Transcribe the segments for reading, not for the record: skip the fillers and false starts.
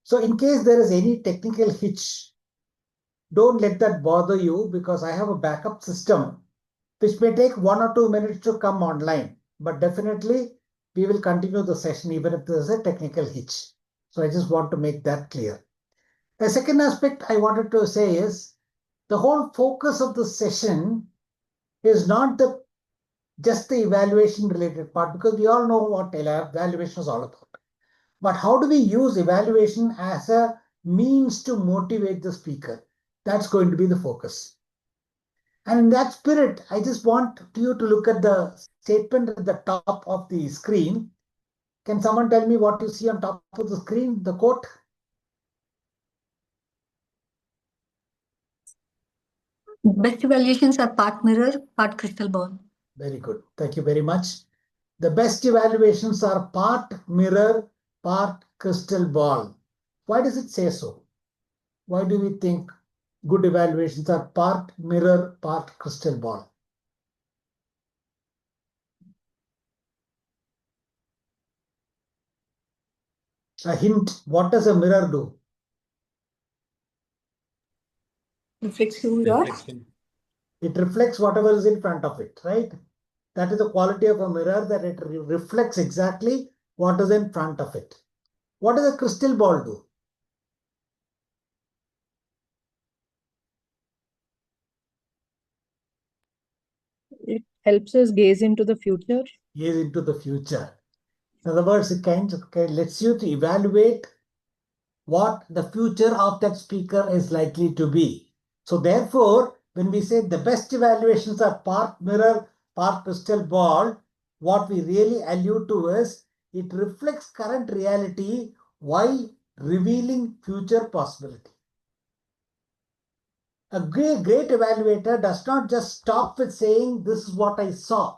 So in case there is any technical hitch, don't let that bother you because I have a backup system which may take 1 or 2 minutes to come online. But definitely we will continue the session even if there is a technical hitch. So I just want to make that clear. The second aspect I wanted to say is the whole focus of the session is not just the evaluation related part, because we all know what evaluation is all about. But how do we use evaluation as a means to motivate the speaker? That's going to be the focus. And in that spirit, I just want you to look at the statement at the top of the screen. Can someone tell me what you see on top of the screen, the quote? Best evaluations are part mirror, part crystal ball. Very good. Thank you very much. The best evaluations are part mirror, part crystal ball. Why does it say so? Why do we think good evaluations are part mirror, part crystal ball? A hint, what does a mirror do? Reflects who you are. It reflects whatever is in front of it, right? That is the quality of a mirror, that it reflects exactly what is in front of it. What does a crystal ball do? It helps us gaze into the future. Gaze into the future. In other words, it kind of lets you to evaluate what the future of that speaker is likely to be. So therefore, when we say the best evaluations are part mirror, part crystal ball, what we really allude to is it reflects current reality while revealing future possibility. A great evaluator does not just stop with saying, this is what I saw.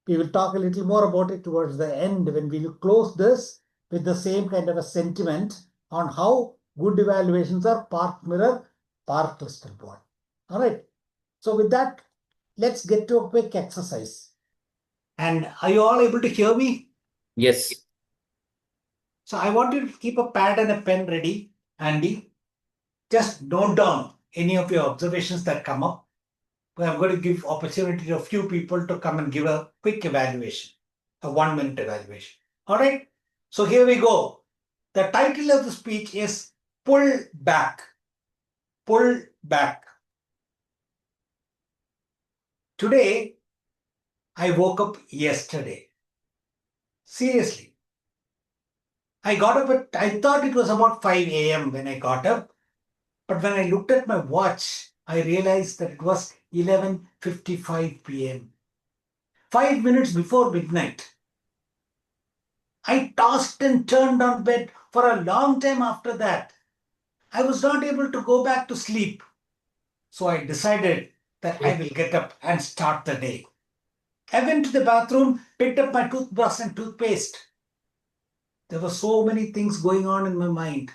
We will talk a little more about it towards the end when we will close this with the same kind of a sentiment on how good evaluations are part mirror, part crystal ball. All right. So with that, let's get to a quick exercise. And are you all able to hear me? Yes. So I want you to keep a pad and a pen ready, Andy. Just note down any of your observations that come up. I'm going to give opportunity to a few people to come and give a quick evaluation, a 1-minute evaluation. All right. So here we go. The title of the speech is Pull Back. Pull Back. Today, I woke up yesterday. Seriously. I got up I thought it was about 5 a.m. when I got up. But when I looked at my watch, I realized that it was 11:55 p.m. 5 minutes before midnight. I tossed and turned on bed for a long time after that. I was not able to go back to sleep. So I decided that I will get up and start the day. I went to the bathroom, picked up my toothbrush and toothpaste. There were so many things going on in my mind.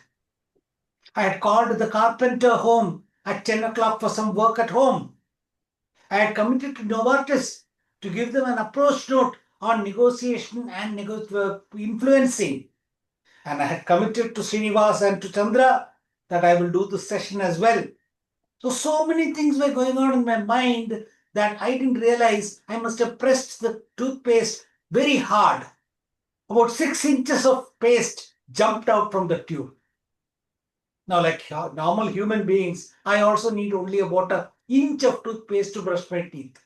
I had called the carpenter home at 10 o'clock for some work at home. I had committed to Novartis to give them an approach note on negotiation and influencing. And I had committed to Srinivas and to Chandra that I will do this session as well. So many things were going on in my mind that I didn't realize I must have pressed the toothpaste very hard. About 6 inches of paste jumped out from the tube. Now, like normal human beings, I also need only about an inch of toothpaste to brush my teeth.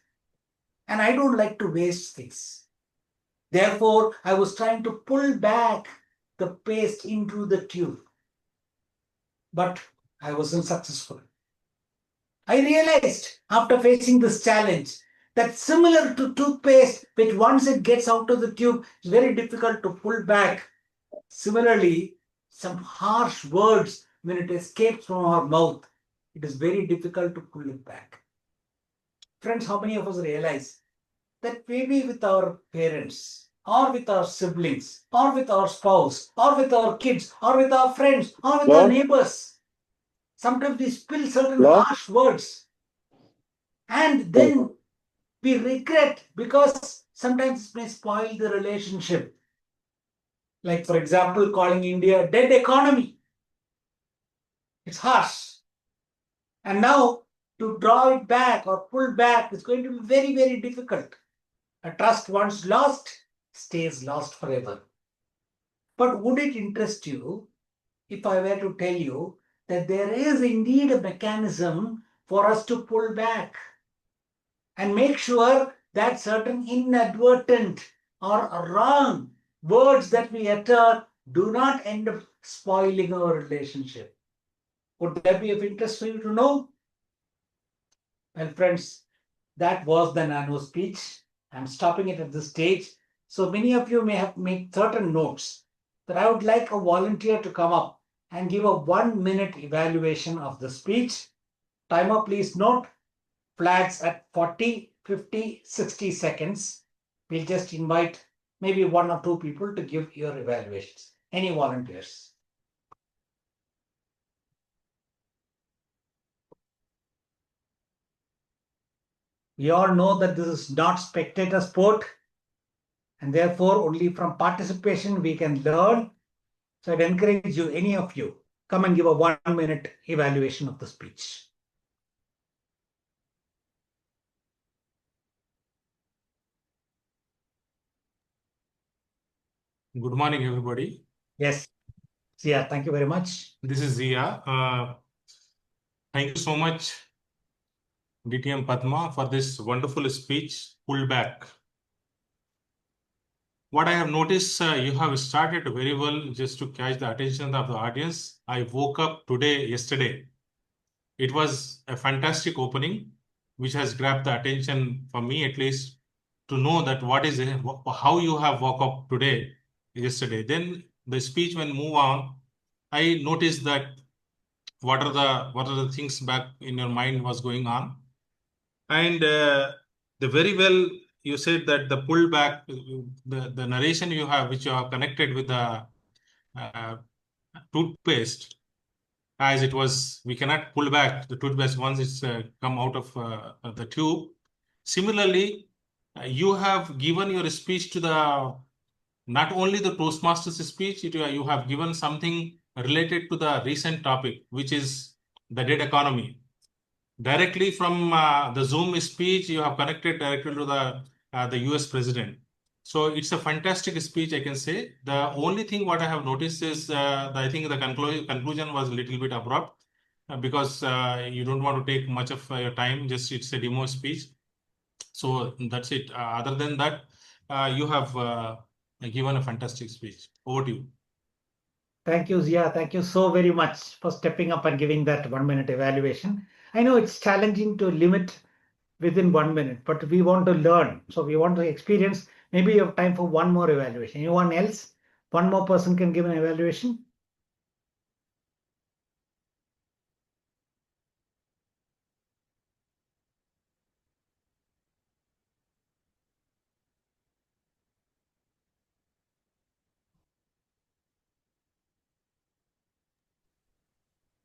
And I don't like to waste things. Therefore, I was trying to pull back the paste into the tube. But I wasn't successful. I realized after facing this challenge that similar to toothpaste, which once it gets out of the tube, it's very difficult to pull back. Similarly, some harsh words, when it escapes from our mouth, it is very difficult to pull it back. Friends, how many of us realize that maybe with our parents, or with our siblings, or with our spouse, or with our kids, or with our friends, or with our neighbors, sometimes we spill certain harsh words. And then we regret because sometimes it may spoil the relationship. Like, for example, calling India a dead economy. It's harsh. And now to draw it back or pull back is going to be very, very difficult. A trust once lost stays lost forever. But would it interest you if I were to tell you that there is indeed a mechanism for us to pull back and make sure that certain inadvertent or wrong words that we utter do not end up spoiling our relationship? Would that be of interest for you to know? Well, friends, that was the nano speech. I'm stopping it at this stage. So many of you may have made certain notes, but I would like a volunteer to come up and give a 1 minute evaluation of the speech. Timer, please note, flags at 40, 50, 60 seconds. We'll just invite maybe one or two people to give your evaluations. Any volunteers? We all know that this is not spectator sport, and therefore only from participation we can learn. So I'd encourage you, any of you, come and give a 1 minute evaluation of the speech. Good morning, everybody. Yes. Zia, thank you very much. This is Zia. Thank you so much, DTM Padma, for this wonderful speech, Pullback. What I have noticed, you have started very well just to catch the attention of the audience. I woke up yesterday. It was a fantastic opening, which has grabbed the attention for me at least, to know that how you have woke up yesterday. Then the speech, when move on, I noticed that what are the things back in your mind was going on, and the very well you said that the pullback, the narration you have, which you have connected with the uh, toothpaste, as it was, we cannot pull back the toothpaste once it's come out of the tube. Similarly, you have given your speech to the not only the Toastmasters speech, you have given something related to the recent topic, which is the dead economy. Directly from the Zoom speech, you have connected directly to the US president. So it's a fantastic speech, I can say. The only thing what I have noticed is I think the conclusion was a little bit abrupt because you don't want to take much of your time. Just it's a demo speech. So that's it. Other than that, you have given a fantastic speech. Over to you. Thank you, Zia. Thank you so very much for stepping up and giving that 1 minute evaluation. I know it's challenging to limit within 1 minute, but we want to learn. So we want to experience. Maybe you have time for one more evaluation. Anyone else? One more person can give an evaluation.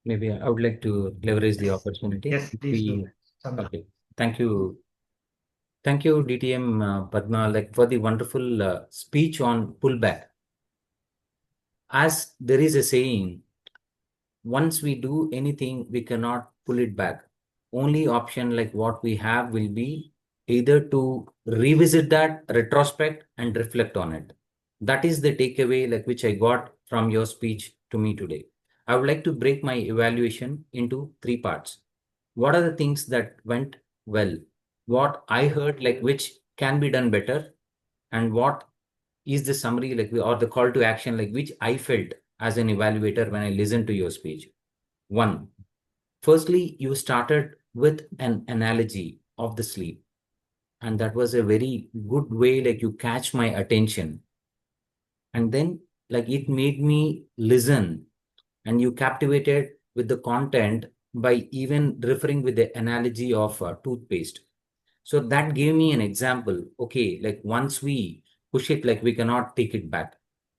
Maybe I would like to leverage the opportunity. Yes, please do. Okay. Thank you. Thank you, DTM Padma, for the wonderful speech on pullback. As there is a saying, once we do anything, we cannot pull it back. Only option what we have will be either to revisit that, retrospect, and reflect on it. That is the takeaway which I got from your speech to me today. I would like to break my evaluation into 3 parts. What are the things that went well? What I heard which can be done better? And what is the summary or the call to action which I felt as an evaluator when I listened to your speech? One, firstly, you started with an analogy of the sleep. And that was a very good way you catch my attention. And then it made me listen, and you captivated with the content by even referring with the analogy of toothpaste. So that gave me an example. Okay, once we push it, we cannot take it back.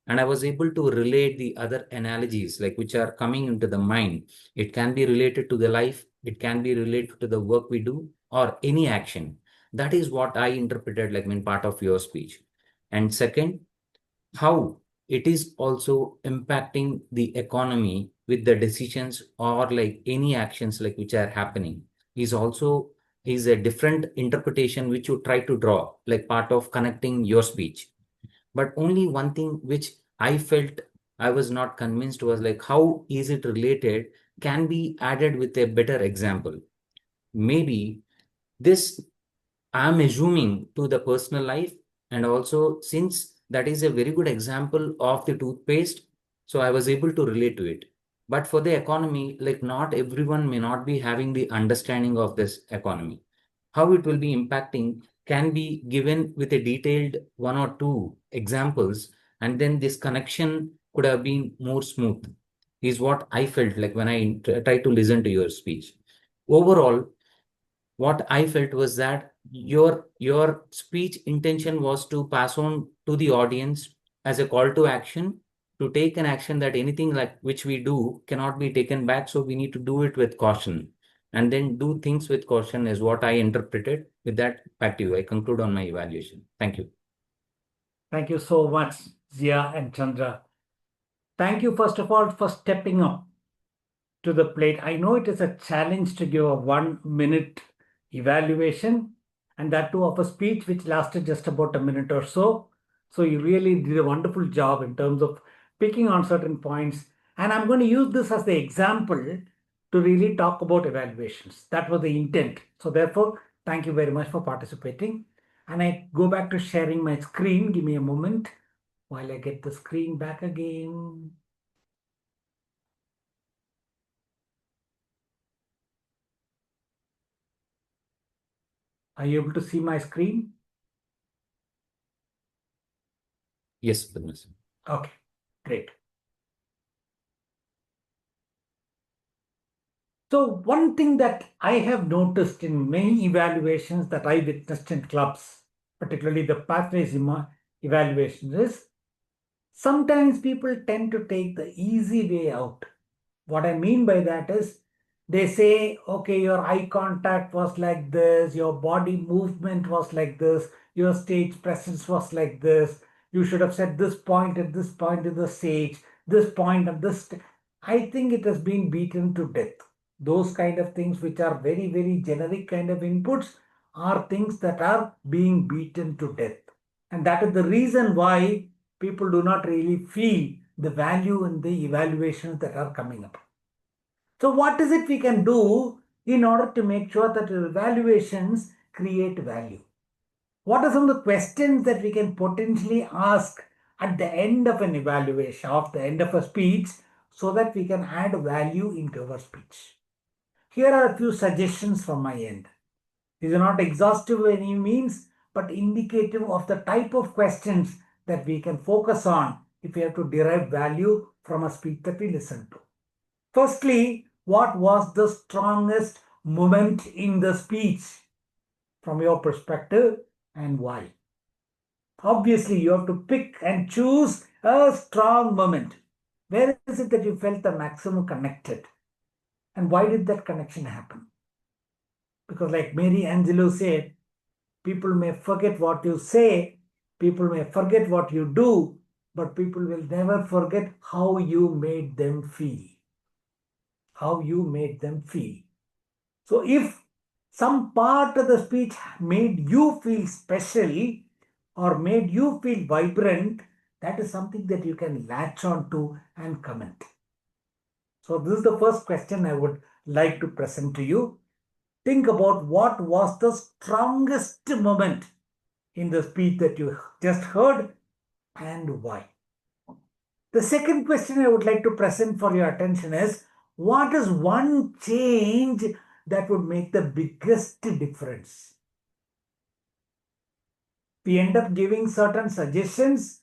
And I was able to relate the other analogies which are coming into the mind. It can be related to the life. It can be related to the work we do or any action. That is what I interpreted in part of your speech. And second, how it is also impacting the economy with the decisions or like any actions like which are happening is a different interpretation which you try to draw like part of connecting your speech. But only one thing which I felt I was not convinced was like how is it related can be added with a better example. Maybe this I'm assuming to the personal life, and also since that is a very good example of the toothpaste, so I was able to relate to it. But for the economy, like not everyone may not be having the understanding of this economy. How it will be impacting can be given with a detailed one or two examples, and then this connection could have been more smooth, is what I felt like when I tried to listen to your speech. Overall, what I felt was that your speech intention was to pass on to the audience as a call to action to take an action that anything like which we do cannot be taken back. So we need to do it with caution and then do things with caution is what I interpreted. With that, back to you. I conclude on my evaluation. Thank you. Thank you so much, Zia and Chandra. Thank you, first of all, for stepping up to the plate. I know it is a challenge to give a 1 minute evaluation, and that too of a speech which lasted just about a minute or so. So you really did a wonderful job in terms of picking on certain points. And I'm going to use this as the example to really talk about evaluations. That was the intent. So therefore, thank you very much for participating. And I go back to sharing my screen. Give me a moment while I get the screen back again. Are you able to see my screen? Yes, Padmakumar. Okay, great. So one thing that I have noticed in many evaluations that I witnessed in clubs, particularly the pathways evaluations, is sometimes people tend to take the easy way out. What I mean by that is they say, okay, your eye contact was like this, your body movement was like this, your stage presence was like this, you should have said this point at this point in the stage, this point at this. I think it has been beaten to death. Those kind of things which are very, very generic kind of inputs are things that are being beaten to death. And that is the reason why people do not really feel the value in the evaluations that are coming up. So what is it we can do in order to make sure that your evaluations create value? What are some of the questions that we can potentially ask at the end of an evaluation, of the end of a speech, so that we can add value into our speech? Here are a few suggestions from my end. These are not exhaustive by any means, but indicative of the type of questions that we can focus on if we have to derive value from a speech that we listen to. Firstly, what was the strongest moment in the speech from your perspective and why? Obviously, you have to pick and choose a strong moment. Where is it that you felt the maximum connected? And why did that connection happen? Because like Mary Angelou said, people may forget what you say, people may forget what you do, but people will never forget how you made them feel. How you made them feel. So if some part of the speech made you feel special or made you feel vibrant, that is something that you can latch on to and comment. So this is the first question I would like to present to you. Think about what was the strongest moment in the speech that you just heard and why. The second question I would like to present for your attention is, what is one change that would make the biggest difference? We end up giving certain suggestions,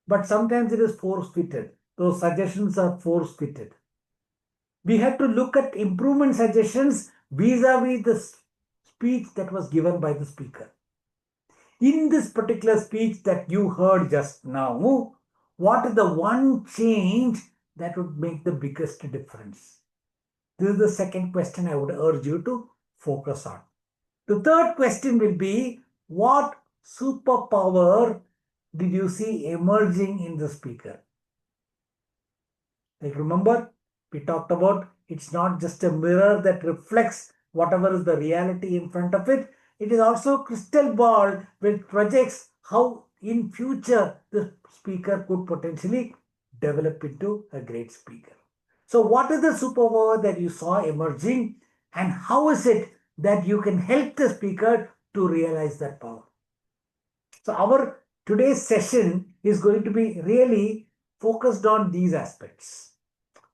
but sometimes it is force-fitted. Those suggestions are force-fitted. We have to look at improvement suggestions vis-a-vis the speech that was given by the speaker. In this particular speech that you heard just now, what is the one change that would make the biggest difference? This is the second question I would urge you to focus on. The third question will be, what superpower did you see emerging in the speaker? Like, remember, we talked about it's not just a mirror that reflects whatever is the reality in front of it. It is also a crystal ball which projects how in future the speaker could potentially develop into a great speaker. So what is the superpower that you saw emerging, and how is it that you can help the speaker to realize that power? So our today's session is going to be really focused on these aspects.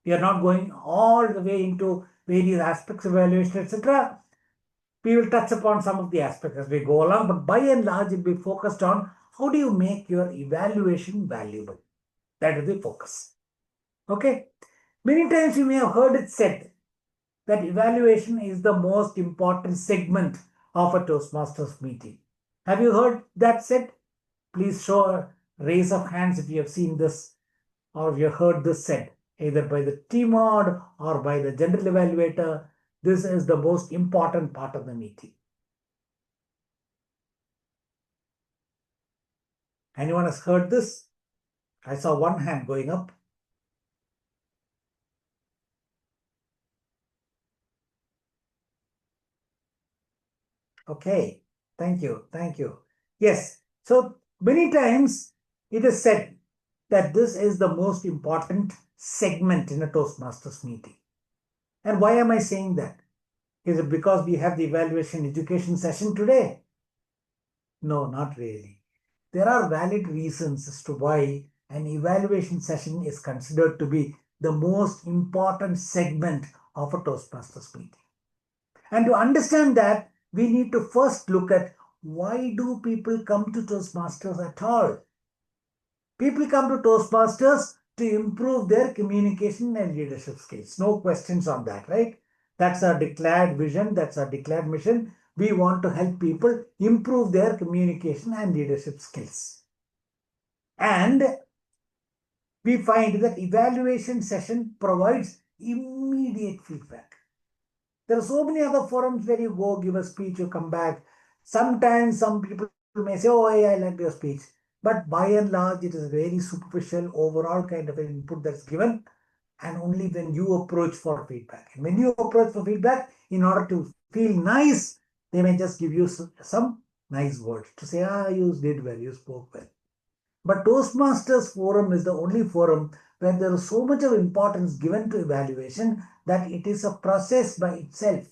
We are not going all the way into various aspects of evaluation, etc. We will touch upon some of the aspects as we go along, but by and large, it will be focused on how do you make your evaluation valuable. That is the focus. Okay. Many times you may have heard it said that evaluation is the most important segment of a Toastmasters meeting. Have you heard that said? Please show a raise of hands if you have seen this or if you have heard this said, either by the TMOD or by the general evaluator. This is the most important part of the meeting. Anyone has heard this? I saw one hand going up. Okay, thank you, thank you. Yes, so many times it is said that this is the most important segment in a Toastmasters meeting. And why am I saying that? Is it because we have the evaluation education session today? No, not really. There are valid reasons as to why an evaluation session is considered to be the most important segment of a Toastmasters meeting. And to understand that, we need to first look at why do people come to Toastmasters at all? People come to Toastmasters to improve their communication and leadership skills. No questions on that, right? That's our declared vision. That's our declared mission. We want to help people improve their communication and leadership skills. And we find that evaluation session provides immediate feedback. There are so many other forums where you go, give a speech, you come back. Sometimes some people may say, oh, I like your speech. But by and large, it is a very superficial, overall kind of input that's given. And only when you approach for feedback. And when you approach for feedback, in order to feel nice, they may just give you some nice words to say, you did well, you spoke well. But Toastmasters forum is the only forum where there is so much of importance given to evaluation that it is a process by itself.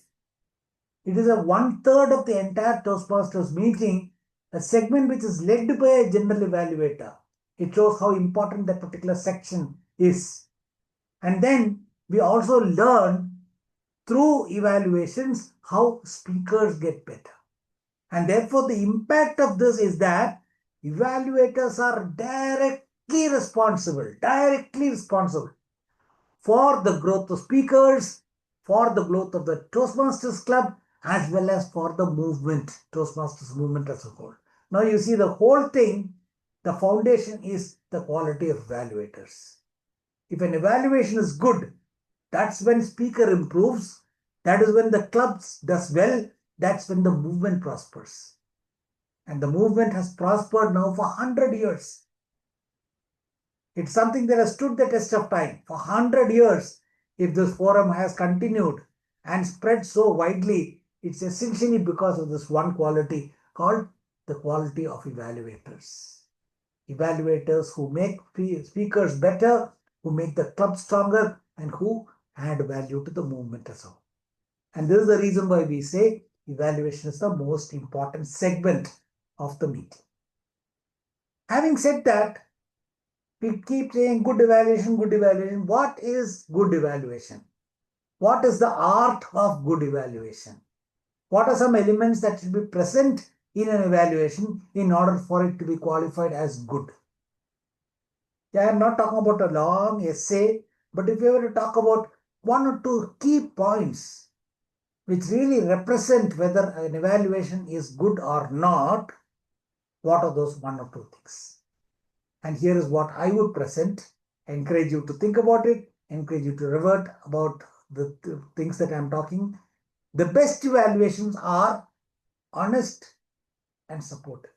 It is a 1/3 of the entire Toastmasters meeting, a segment which is led by a general evaluator. It shows how important that particular section is. And then we also learn through evaluations how speakers get better. And therefore, the impact of this is that evaluators are directly responsible for the growth of speakers, for the growth of the Toastmasters Club, as well as for the movement, Toastmasters movement as a whole. Now you see the whole thing, the foundation is the quality of evaluators. If an evaluation is good, that's when speaker improves. That is when the club does well. That's when the movement prospers. And the movement has prospered now for 100 years. It's something that has stood the test of time. For 100 years, if this forum has continued and spread so widely, it's essentially because of this one quality called the quality of evaluators. Evaluators who make speakers better, who make the club stronger, and who add value to the movement as well. And this is the reason why we say evaluation is the most important segment of the meeting. Having said that, we keep saying good evaluation, good evaluation. What is good evaluation? What is the art of good evaluation? What are some elements that should be present in an evaluation in order for it to be qualified as good? Yeah, I'm not talking about a long essay, but if you were to talk about one or two key points which really represent whether an evaluation is good or not, what are those one or two things? And here is what I would present. I encourage you to think about it, encourage you to revert about the things that I'm talking. The best evaluations are honest and supportive.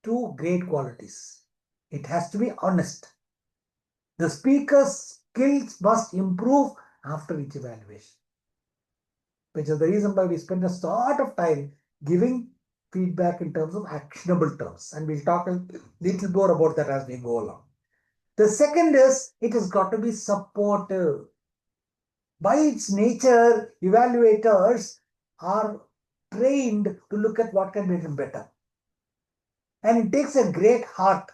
two great qualities. It has to be honest. The speaker's skills must improve after each evaluation, which is the reason why we spend a lot of time giving feedback in terms of actionable terms. And we'll talk a little more about that as we go along. The second is it has got to be supportive. By its nature, evaluators are trained to look at what can be done better. And it takes a great heart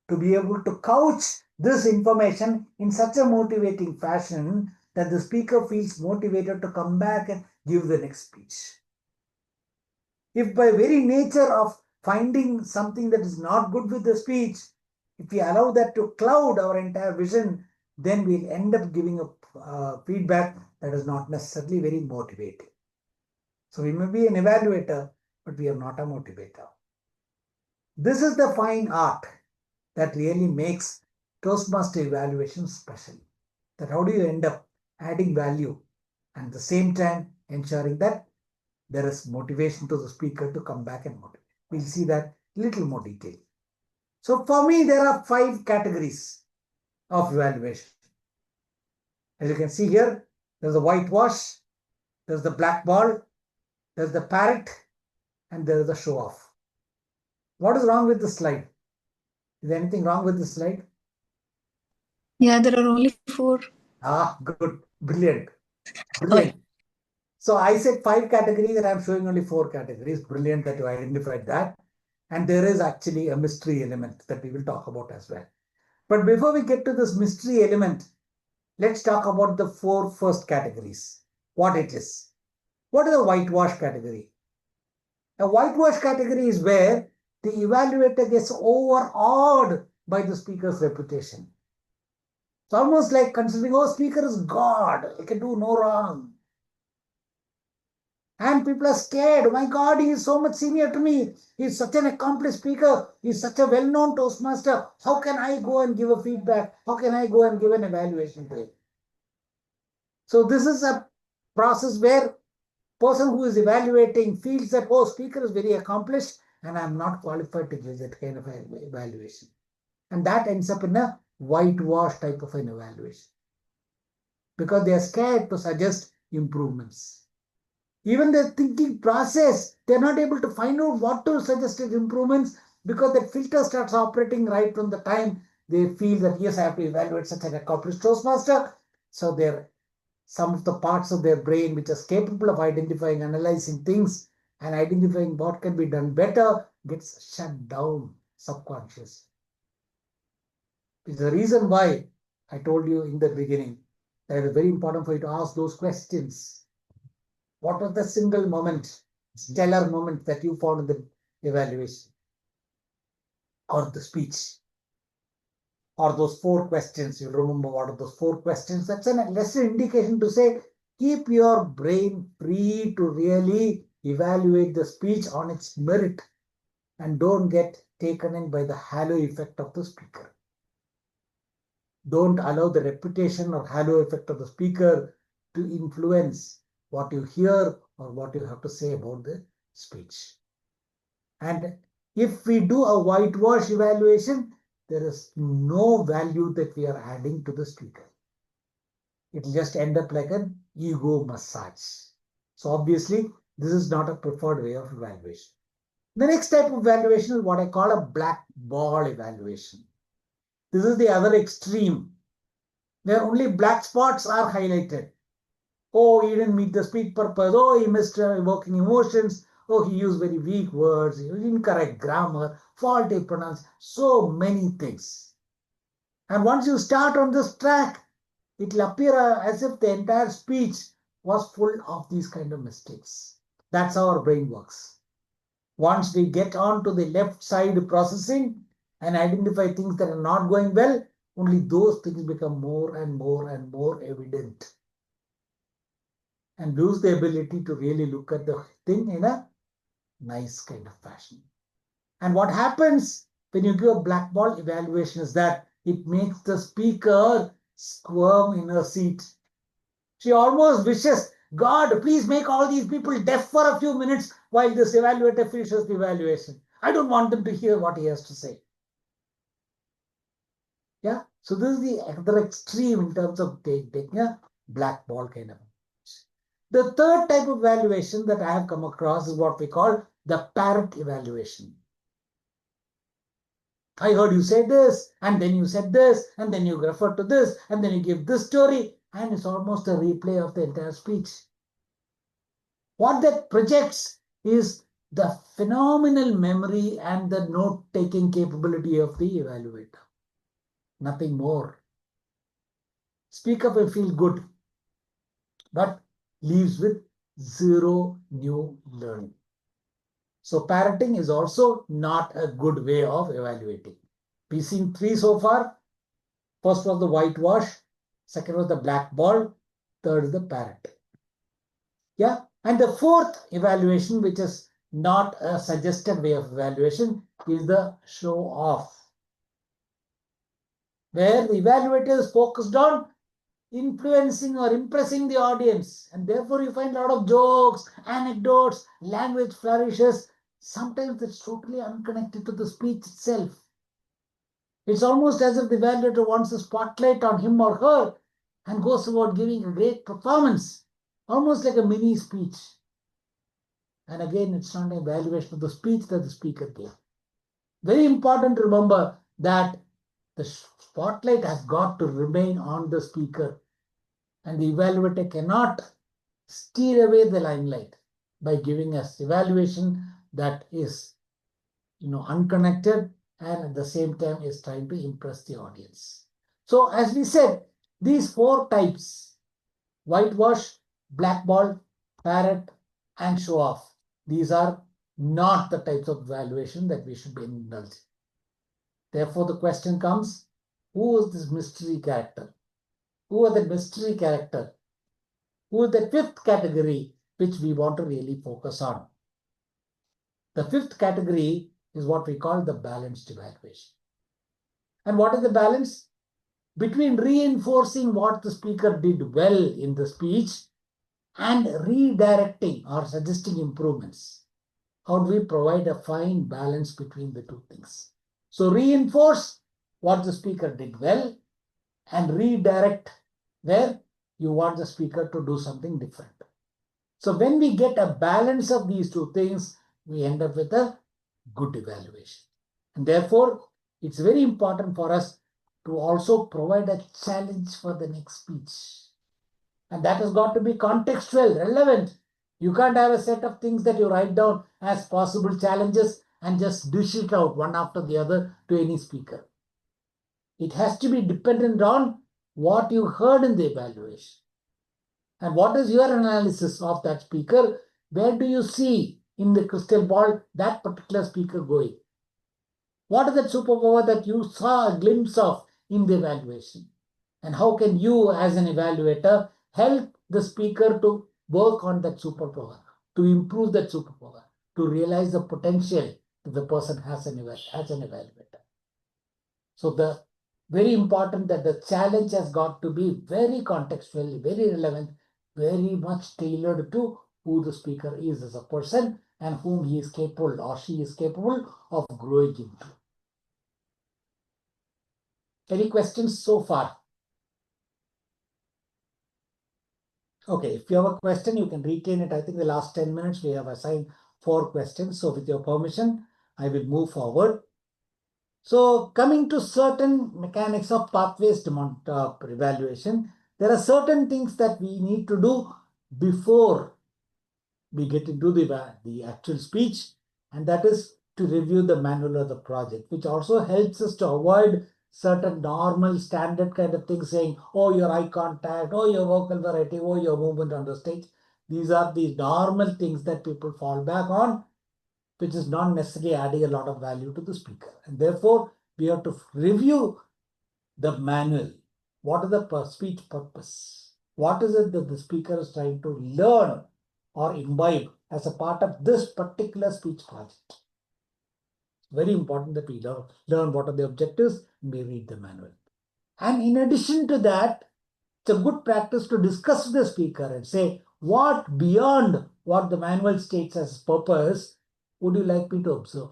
to be able to couch this information in such a motivating fashion that the speaker feels motivated to come back and give the next speech. If by very nature of finding something that is not good with the speech, if we allow that to cloud our entire vision, then we'll end up giving a feedback that is not necessarily very motivating. So we may be an evaluator, but we are not a motivator. This is the fine art that really makes Toastmaster evaluation special. That how do you end up adding value and at the same time ensuring that there is motivation to the speaker to come back and motivate. We'll see that little more detail. So for me, there are 5 categories of evaluation. As you can see here, there's the whitewash, there's the black ball, there's the parrot, and there's the show off. What is wrong with the slide? Is there anything wrong with the slide? Yeah, there are only 4. Good. Brilliant. Brilliant. Okay. So I said 5 categories and I'm showing only 4 categories. Brilliant that you identified that. And there is actually a mystery element that we will talk about as well. But before we get to this mystery element, let's talk about the 4 first categories. What it is. What is a whitewash category? A whitewash category is where the evaluator gets overawed by the speaker's reputation. It's almost like considering, oh, speaker is God, he can do no wrong. And people are scared. Oh my God, he is so much senior to me. He is such an accomplished speaker. He is such a well-known Toastmaster. How can I go and give a feedback? How can I go and give an evaluation to him? So this is a process where person who is evaluating feels that, oh, speaker is very accomplished and I'm not qualified to give that kind of evaluation. And that ends up in a whitewash type of an evaluation. Because they are scared to suggest improvements. Even the thinking process, they're not able to find out what to suggest as improvements because that filter starts operating right from the time they feel that, yes, I have to evaluate such an accomplished Toastmaster. So some of the parts of their brain which is capable of identifying, analyzing things and identifying what can be done better gets shut down subconscious. It's the reason why I told you in the beginning that it is very important for you to ask those questions. What was the single moment, stellar moment that you found in the evaluation or the speech? Or those 4 questions, you'll remember what are those 4 questions. That's a lesser indication to say, keep your brain free to really evaluate the speech on its merit and don't get taken in by the halo effect of the speaker. Don't allow the reputation or halo effect of the speaker to influence what you hear or what you have to say about the speech. And if we do a whitewash evaluation, there is no value that we are adding to the speaker. It will just end up like an ego massage. So obviously, this is not a preferred way of evaluation. The next type of evaluation is what I call a black ball evaluation. This is the other extreme, where only black spots are highlighted. Oh, he didn't meet the speech purpose. Oh, he missed evoking emotions. Oh, he used very weak words, incorrect grammar, faulty pronunciation, so many things. And once you start on this track, it will appear as if the entire speech was full of these kind of mistakes. That's how our brain works. Once we get on to the left side processing and identify things that are not going well, only those things become more and more and more evident. And lose the ability to really look at the thing in a nice kind of fashion. And what happens when you give a black ball evaluation is that it makes the speaker squirm in her seat. She almost wishes, God, please make all these people deaf for a few minutes while this evaluator finishes the evaluation. I don't want them to hear what he has to say. Yeah. So this is the other extreme in terms of taking a blackball kind of. The third type of evaluation that I have come across is what we call the parrot evaluation. I heard you say this, and then you said this, and then you refer to this, and then you give this story, and it's almost a replay of the entire speech. What that projects is the phenomenal memory and the note-taking capability of the evaluator. Nothing more. Speaker will feel good, but leaves with zero new learning. So parroting is also not a good way of evaluating. We've seen three so far. First was the whitewash, second was the black ball, third is the parrot. Yeah, and the fourth evaluation, which is not a suggested way of evaluation, is the show off, where the evaluator is focused on influencing or impressing the audience, and therefore you find a lot of jokes, anecdotes, language flourishes. Sometimes it's totally unconnected to the speech itself. It's almost as if the evaluator wants a spotlight on him or her and goes about giving a great performance, almost like a mini speech. And again, it's not an evaluation of the speech that the speaker gave. Very important to remember that the spotlight has got to remain on the speaker, and the evaluator cannot steal away the limelight by giving us evaluation that is, unconnected and at the same time is trying to impress the audience. So as we said, these four types, whitewash, blackball, parrot, and show off, these are not the types of evaluation that we should be indulging. Therefore, the question comes, who is this mystery character? Who are the mystery character? Who is the fifth category which we want to really focus on? The fifth category is what we call the balanced evaluation. And what is the balance? Between reinforcing what the speaker did well in the speech and redirecting or suggesting improvements. How do we provide a fine balance between the two things? So reinforce what the speaker did well and redirect where you want the speaker to do something different. So when we get a balance of these two things, we end up with a good evaluation. And therefore, it's very important for us to also provide a challenge for the next speech. And that has got to be contextual, relevant. You can't have a set of things that you write down as possible challenges and just dish it out one after the other to any speaker. It has to be dependent on what you heard in the evaluation. And what is your analysis of that speaker? Where do you see in the crystal ball that particular speaker going? What is that superpower that you saw a glimpse of in the evaluation? And how can you, as an evaluator, help the speaker to work on that superpower, to improve that superpower, to realize the potential that the person has as an evaluator? So the very important that the challenge has got to be very contextual, very relevant, very much tailored to who the speaker is as a person and whom he is capable or she is capable of growing into. Any questions so far? Okay, if you have a question, you can retain it. I think the last 10 minutes we have assigned 4 questions. So with your permission, I will move forward. So coming to certain mechanics of pathways evaluation, there are certain things that we need to do before we get into the actual speech, and that is to review the manual of the project, which also helps us to avoid certain normal standard kind of things saying, oh, your eye contact, oh, your vocal variety, oh, your movement on the stage. These are the normal things that people fall back on, which is not necessarily adding a lot of value to the speaker. And therefore, we have to review the manual. What is the speech purpose? What is it that the speaker is trying to learn or imbibe as a part of this particular speech project? Very important that we learn what are the objectives and we read the manual. And in addition to that, it's a good practice to discuss with the speaker and say, what beyond what the manual states as purpose would you like me to observe?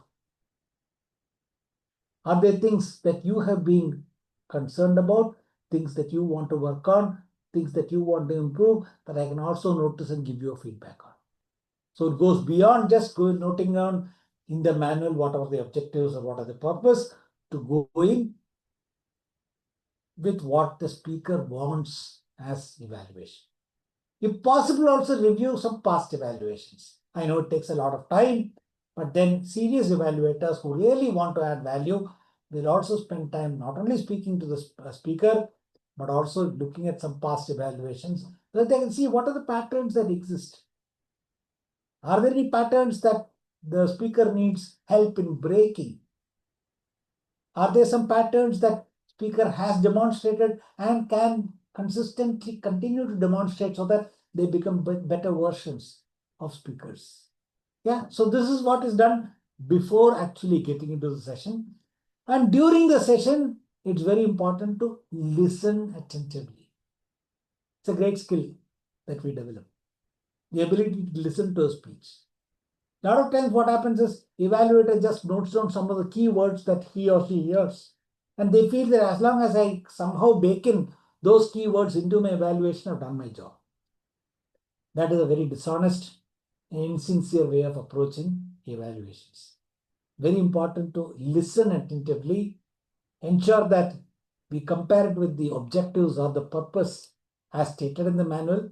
Are there things that you have been concerned about, things that you want to work on, things that you want to improve that I can also notice and give you a feedback on? So it goes beyond just noting down in the manual what are the objectives or what are the purpose, to going with what the speaker wants as evaluation. If possible, also review some past evaluations. I know it takes a lot of time, but then serious evaluators who really want to add value will also spend time not only speaking to the speaker, but also looking at some past evaluations so that they can see what are the patterns that exist. Are there any patterns that the speaker needs help in breaking? Are there some patterns that speaker has demonstrated and can consistently continue to demonstrate so that they become better versions of speakers? Yeah, so this is what is done before actually getting into the session. And during the session, it's very important to listen attentively. It's a great skill that we develop. The ability to listen to a speech. A lot of times what happens is evaluator just notes down some of the key words that he or she hears. And they feel that as long as I somehow bake in those keywords into my evaluation, I've done my job. That is a very dishonest and insincere way of approaching evaluations. Very important to listen attentively, ensure that we compare it with the objectives or the purpose as stated in the manual.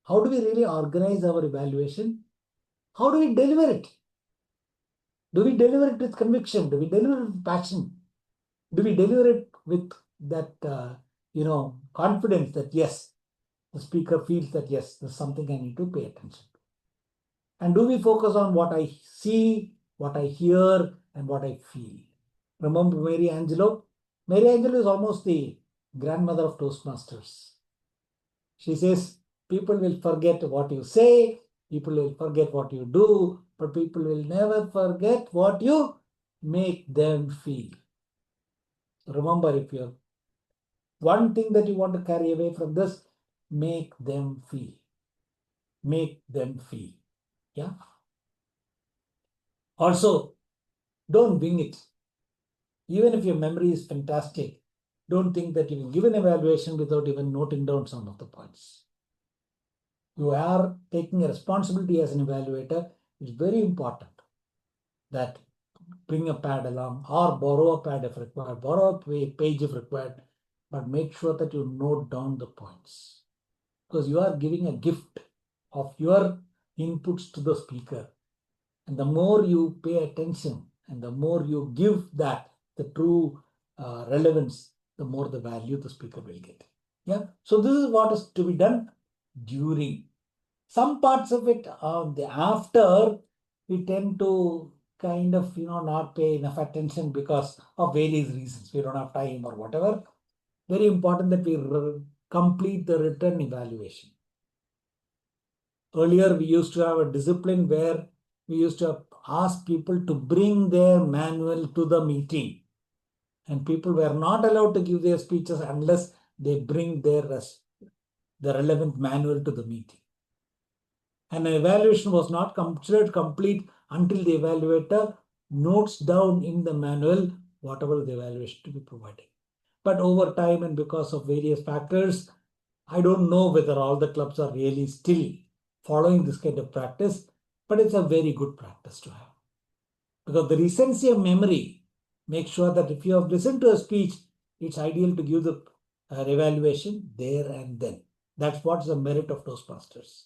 How do we really organize our evaluation? How do we deliver it? Do we deliver it with conviction? Do we deliver it with passion? Do we deliver it with that, confidence that yes, the speaker feels that yes, there's something I need to pay attention to? And do we focus on what I see, what I hear, and what I feel? Remember Mary Angelo? Mary Angelo is almost the grandmother of Toastmasters. She says, people will forget what you say, people will forget what you do, but people will never forget what you make them feel. Remember, if you're one thing that you want to carry away from this, make them feel. Make them feel. Yeah. Also, don't wing it. Even if your memory is fantastic, don't think that you will give an evaluation without even noting down some of the points. You are taking a responsibility as an evaluator. It's very important that bring a pad along or borrow a pad if required, borrow a page if required, but make sure that you note down the points, because you are giving a gift of your inputs to the speaker. And the more you pay attention and the more you give that the true relevance, the more the value the speaker will get. Yeah. So this is what is to be done during. Some parts of it, the after, we tend to kind of not pay enough attention because of various reasons. We don't have time or whatever. Very important that we complete the written evaluation. Earlier, we used to have a discipline where we used to ask people to bring their manual to the meeting. And people were not allowed to give their speeches unless they bring the relevant manual to the meeting. And an evaluation was not considered complete until the evaluator notes down in the manual whatever the evaluation to be provided. But over time and because of various factors, I don't know whether all the clubs are really still following this kind of practice, but it's a very good practice to have. Because the recency of memory makes sure that if you have listened to a speech, it's ideal to give the evaluation there and then. That's what's the merit of Toastmasters.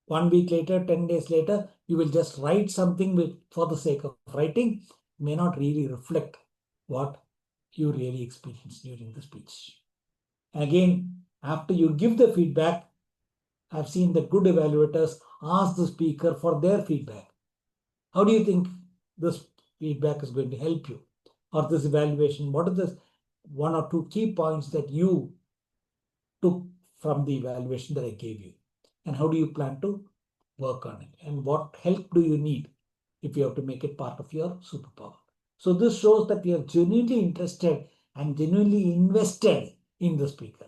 1 week later, 10 days later, you will just write something for the sake of writing, may not really reflect what you really experienced during the speech. Again, after you give the feedback, I've seen that good evaluators ask the speaker for their feedback. How do you think this feedback is going to help you? Or this evaluation, what are the 1 or 2 key points that you took from the evaluation that I gave you? And how do you plan to work on it? And what help do you need if you have to make it part of your superpower? So this shows that you are genuinely interested and genuinely invested in the speaker.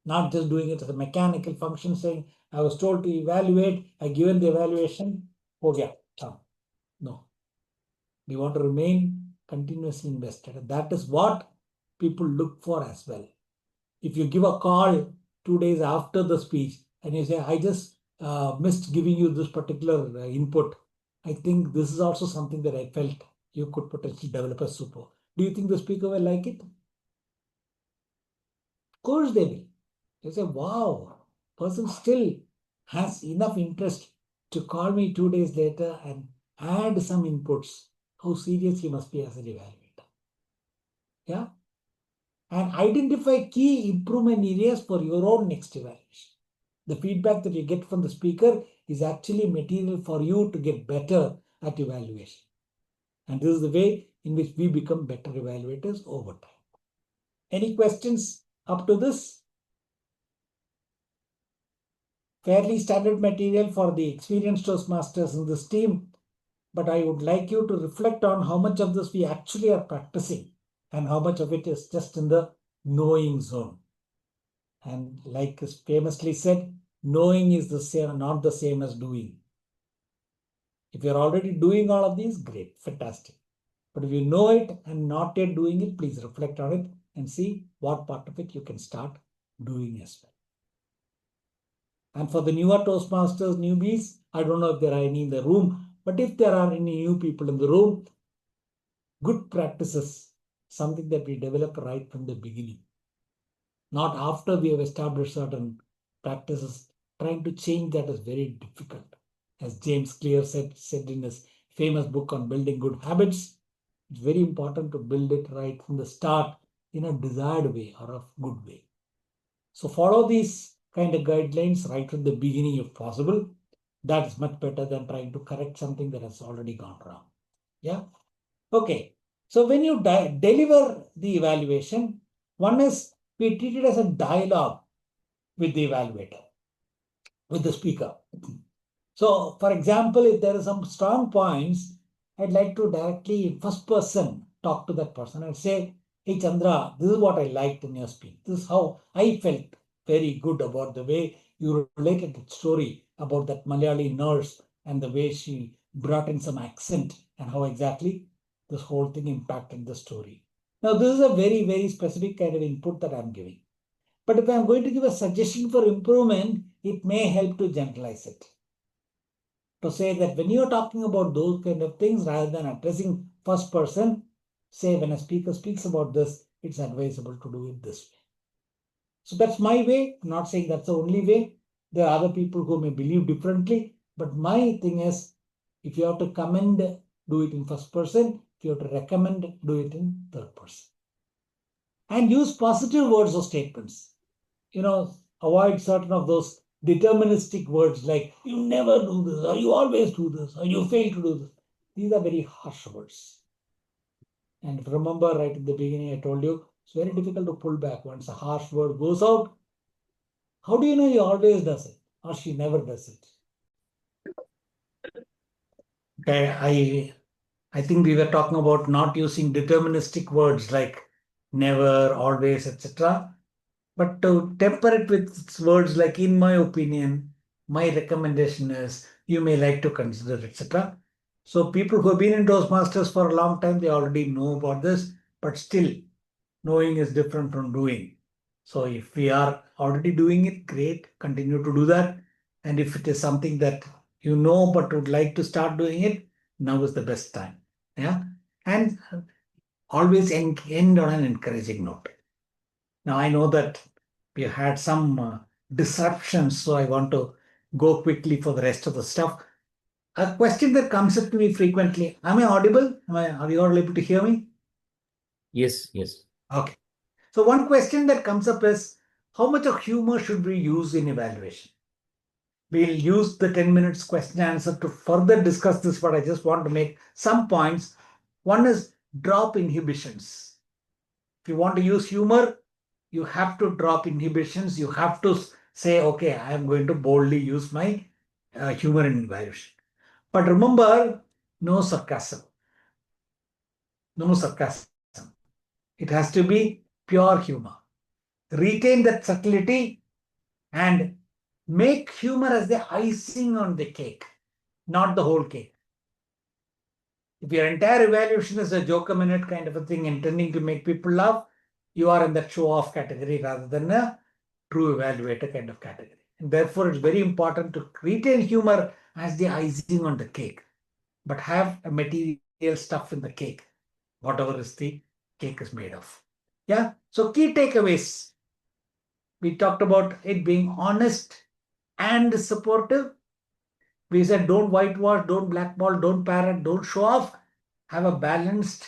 Not just doing it as a mechanical function saying, I was told to evaluate, I given the evaluation, oh yeah, no. We want to remain continuously invested. That is what people look for as well. If you give a call 2 days after the speech and you say, I just missed giving you this particular input, I think this is also something that I felt you could potentially develop a super. Do you think the speaker will like it? Of course they will. They say, wow, person still has enough interest to call me 2 days later and add some inputs. How serious he must be as an evaluator. Yeah. And identify key improvement areas for your own next evaluation. The feedback that you get from the speaker is actually material for you to get better at evaluation. And this is the way in which we become better evaluators over time. Any questions up to this? Fairly standard material for the experienced Toastmasters in this team, but I would like you to reflect on how much of this we actually are practicing and how much of it is just in the knowing zone. And like is famously said, knowing is the same, not the same as doing. If you're already doing all of these, great, fantastic. But if you know it and not yet doing it, please reflect on it and see what part of it you can start doing as well. And for the newer Toastmasters, newbies, I don't know if there are any in the room, but if there are any new people in the room, good practices, something that we develop right from the beginning. Not after we have established certain practices. Trying to change that is very difficult. As James Clear said in his famous book on building good habits, it's very important to build it right from the start in a desired way or a good way. So follow these kind of guidelines right from the beginning if possible. That's much better than trying to correct something that has already gone wrong. Yeah. Okay. So when you deliver the evaluation, one is we treat it as a dialogue with the evaluator, with the speaker. So, for example, if there are some strong points, I'd like to directly in first person talk to that person and say, hey Chandra, this is what I liked in your speech. This is how I felt very good about the way you related that story about that Malayali nurse and the way she brought in some accent and how exactly this whole thing impacted the story. Now, this is a very, very specific kind of input that I'm giving. But if I'm going to give a suggestion for improvement, it may help to generalize it. To say that when you're talking about those kind of things, rather than addressing first person, say when a speaker speaks about this, it's advisable to do it this way. So that's my way. I'm not saying that's the only way. There are other people who may believe differently. But my thing is, if you have to commend, do it in first person. If you have to recommend, do it in third person. And use positive words or statements. Avoid certain of those deterministic words like you never do this, or you always do this, or you fail to do this. These are very harsh words. And remember, right at the beginning, I told you, it's very difficult to pull back once a harsh word goes out. How do you know he always does it or she never does it? Okay, I think we were talking about not using deterministic words like never, always, etc. But to temper it with words like, in my opinion, my recommendation is, you may like to consider, etc. So people who have been in Toastmasters for a long time, they already know about this, but still knowing is different from doing. So if we are already doing it, great, continue to do that. And if it is something that you know but would like to start doing it, now is the best time. Yeah. And always end on an encouraging note. Now, I know that we had some disruptions, so I want to go quickly for the rest of the stuff. A question that comes up to me frequently, am I audible? Are you all able to hear me? Yes, yes. Okay. So one question that comes up is, how much of humor should we use in evaluation? We'll use the 10 minutes question answer to further discuss this, but I just want to make some points. One is drop inhibitions. If you want to use humor, you have to drop inhibitions. You have to say, okay, I am going to boldly use my humor in evaluation. But remember, no sarcasm. No sarcasm. It has to be pure humor. Retain that subtlety and make humor as the icing on the cake, not the whole cake. If your entire evaluation is a joke a minute kind of a thing intending to make people laugh, you are in that show off category rather than a true evaluator kind of category. And therefore, it's very important to retain humor as the icing on the cake, but have a material stuff in the cake, whatever is the cake is made of. Yeah. So key takeaways. We talked about it being honest and supportive. We said don't whitewash, don't blackball, don't parrot, don't show off. Have a balanced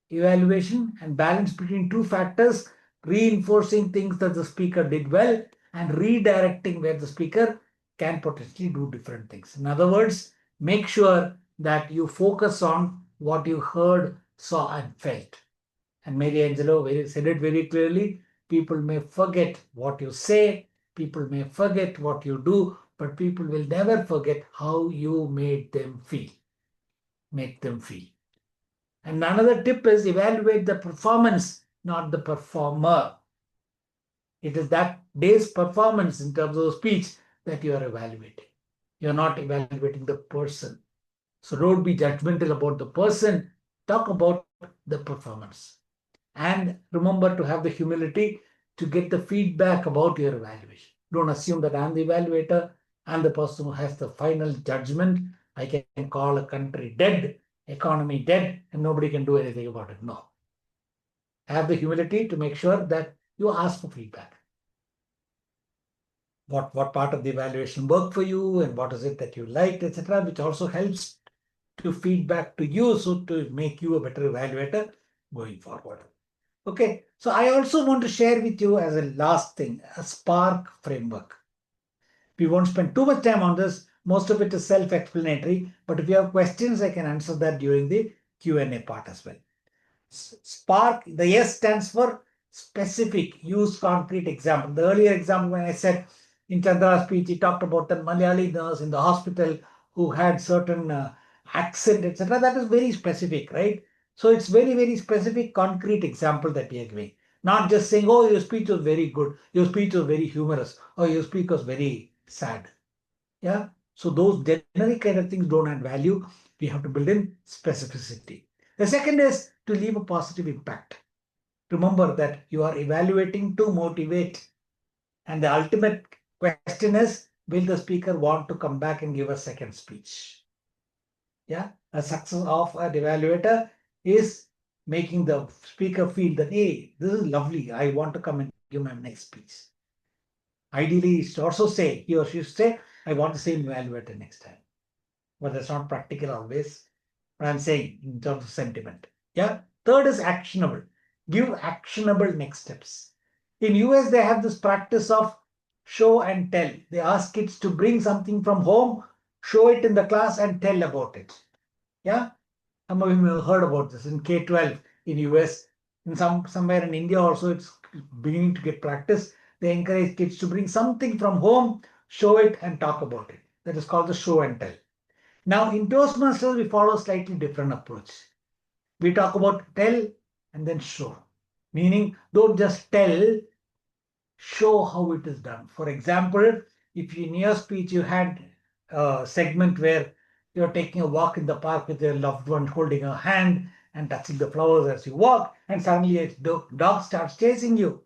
evaluation and balance between two factors, reinforcing things that the speaker did well and redirecting where the speaker can potentially do different things. In other words, make sure that you focus on what you heard, saw, and felt. And Mary Angelo said it very clearly. People may forget what you say, people may forget what you do, but people will never forget how you made them feel. Make them feel. And another tip is evaluate the performance, not the performer. It is that day's performance in terms of speech that you are evaluating. You're not evaluating the person. So don't be judgmental about the person. Talk about the performance. And remember to have the humility to get the feedback about your evaluation. Don't assume that I'm the evaluator, I'm the person who has the final judgment. I can call a country dead, economy dead, and nobody can do anything about it. No. Have the humility to make sure that you ask for feedback. What part of the evaluation worked for you and what is it that you liked, etc., which also helps to feedback to you, so to make you a better evaluator going forward. Okay, so I also want to share with you as a last thing, a SPARK framework. We won't spend too much time on this. Most of it is self-explanatory, but if you have questions, I can answer that during the Q&A part as well. SPARK, the S stands for specific, use concrete example. The earlier example when I said in Chandra's speech, he talked about the Malayali nurse in the hospital who had certain accent, etc. That is very specific, right? So it's very, very specific, concrete example that we are giving. Not just saying, oh, your speech was very good, your speech was very humorous, or your speech was very sad. Yeah. So those generic kind of things don't add value. We have to build in specificity. The second is to leave a positive impact. Remember that you are evaluating to motivate. And the ultimate question is, will the speaker want to come back and give a second speech? Yeah. A success of an evaluator is making the speaker feel that, hey, this is lovely. I want to come and give my next speech. Ideally, he should also say, he or she should say, I want the same evaluator next time. But that's not practical always. But I'm saying in terms of sentiment. Yeah. Third is actionable. Give actionable next steps. In US, they have this practice of show and tell. They ask kids to bring something from home, show it in the class, and tell about it. Yeah. Some of you may have heard about this in K-12 in US. In somewhere in India also, it's beginning to get practice. They encourage kids to bring something from home, show it, and talk about it. That is called the show and tell. Now, in Toastmasters, we follow a slightly different approach. We talk about tell and then show. Meaning, don't just tell, show how it is done. For example, if in your speech you had a segment where you're taking a walk in the park with your loved one holding a hand and touching the flowers as you walk, and suddenly a dog starts chasing you.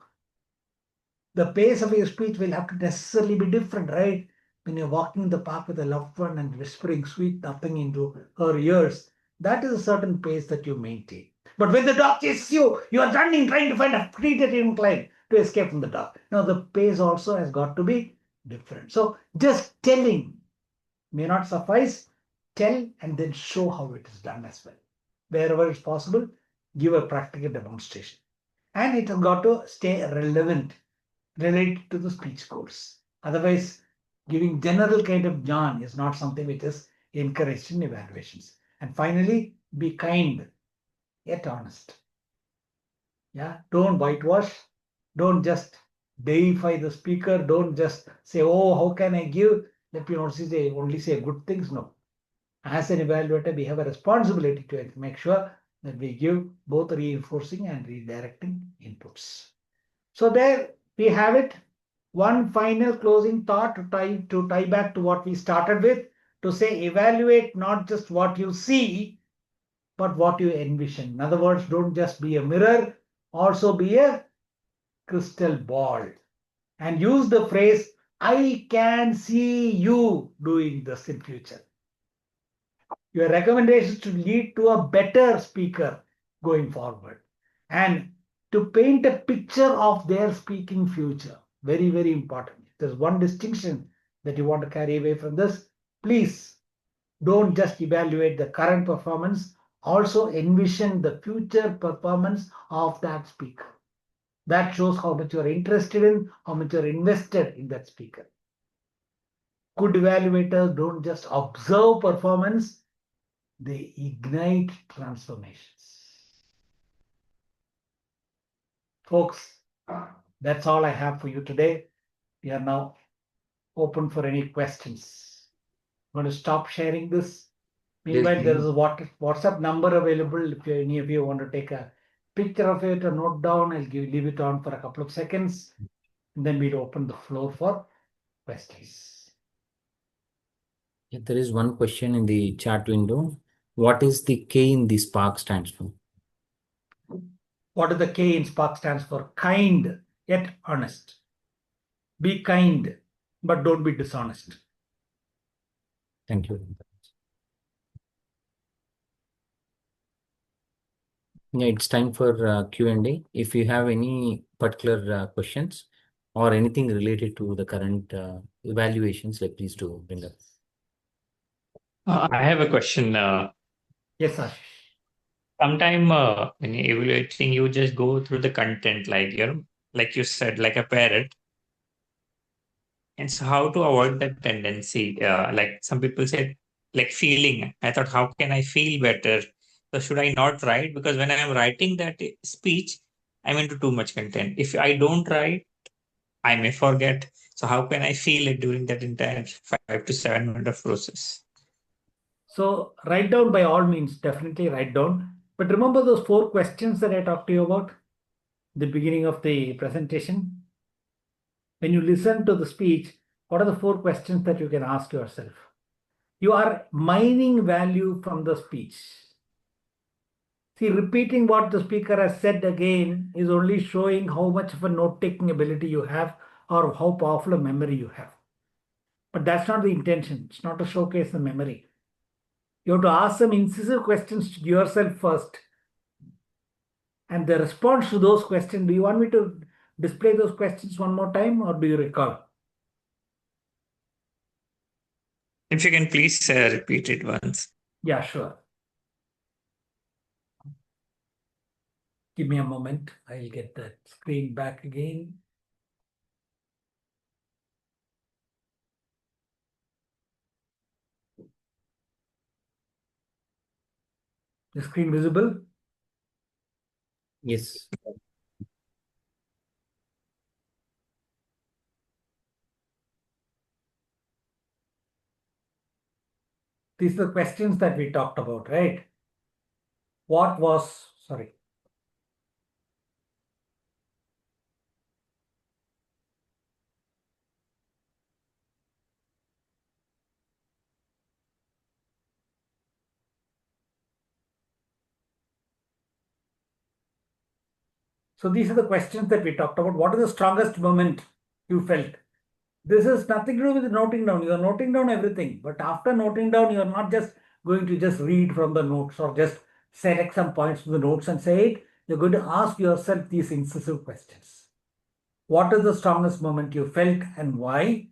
The pace of your speech will have to necessarily be different, right? When you're walking in the park with a loved one and whispering sweet nothing into her ears, that is a certain pace that you maintain. But when the dog chases you, you are running, trying to find a tree that you can climb to escape from the dog. Now, the pace also has got to be different. So, just telling may not suffice. Tell and then show how it is done as well. Wherever it's possible, give a practical demonstration. And it has got to stay relevant, related to the speech course. Otherwise, giving general kind of yarn is not something which is encouraged in evaluations. And finally, be kind yet honest. Yeah, don't whitewash. Don't just deify the speaker. Don't just say, oh, how can I give? Let me only say good things. No. As an evaluator, we have a responsibility to make sure that we give both reinforcing and redirecting inputs. So there we have it. One final closing thought to tie back to what we started with, to say evaluate not just what you see, but what you envision. In other words, don't just be a mirror, also be a crystal ball. And use the phrase, I can see you doing this in future. Your recommendations to lead to a better speaker going forward and to paint a picture of their speaking future. Very, very important. If there's one distinction that you want to carry away from this, please don't just evaluate the current performance, also envision the future performance of that speaker. That shows how much you're interested in, how much you're invested in that speaker. Good evaluators don't just observe performance, they ignite transformations. Folks, that's all I have for you today. We are now open for any questions. I'm going to stop sharing this. Meanwhile, there is a WhatsApp number available. If any of you want to take a picture of it or note down, I'll leave it on for a couple of seconds. And then we'll open the floor for questions. Yeah, there is one question in the chat window. What is the K in the Spark stands for? What is the K in Spark stands for? Kind yet honest. Be kind, but don't be dishonest. Thank you. Yeah, it's time for Q&A. If you have any particular questions or anything related to the current evaluations, like please do bring up. I have a question. Yes, Ashish. Sometime when you're evaluating, you just go through the content, like you said, like a parrot. And so, how to avoid that tendency? Like some people said, like feeling. I thought, how can I feel better? So, should I not write? Because when I'm writing that speech, I'm into too much content. If I don't write, I may forget. So, how can I feel it during that entire 5 to 7 minute of process? So write down by all means, definitely write down. But remember those 4 questions that I talked to you about the beginning of the presentation? When you listen to the speech, what are the 4 questions that you can ask yourself? You are mining value from the speech. See, repeating what the speaker has said again is only showing how much of a note-taking ability you have or how powerful a memory you have. But that's not the intention. It's not to showcase the memory. You have to ask some incisive questions to yourself first. And the response to those questions, do you want me to display those questions one more time or do you recall? If you can please repeat it once. Yeah, sure. Give me a moment. I'll get that screen back again. The screen visible? Yes. These are the questions that we talked about, right? What was, sorry. So these are the questions that we talked about. What is the strongest moment you felt? This is nothing to do with noting down. You are noting down everything. But after noting down, you are not just going to just read from the notes or just select some points from the notes and say it. You're going to ask yourself these incisive questions. What is the strongest moment you felt and why?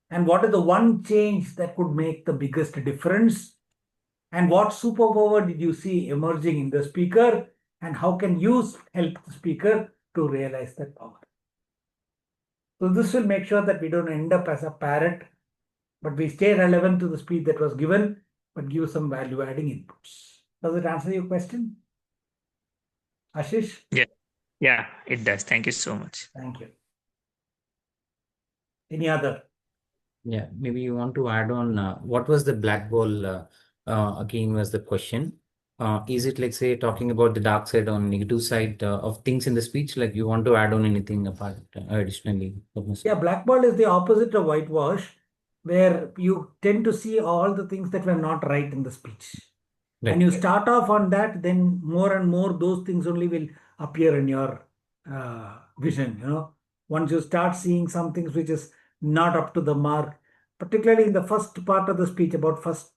And what is the one change that could make the biggest difference? And what superpower did you see emerging in the speaker? And how can you help the speaker to realize that power? So this will make sure that we don't end up as a parrot, but we stay relevant to the speech that was given, but give some value-adding inputs. Does it answer your question? Ashish? Yeah, it does. Thank you so much. Thank you. Any other? Yeah, maybe you want to add on what was the black ball again was the question. Is it like say talking about the dark side or negative side of things in the speech? Like you want to add on anything apart additionally? Yeah, black ball is the opposite of whitewash, where you tend to see all the things that were not right in the speech. And you start off on that, then more and more those things only will appear in your vision. Once you start seeing some things which is not up to the mark, particularly in the first part of the speech, about first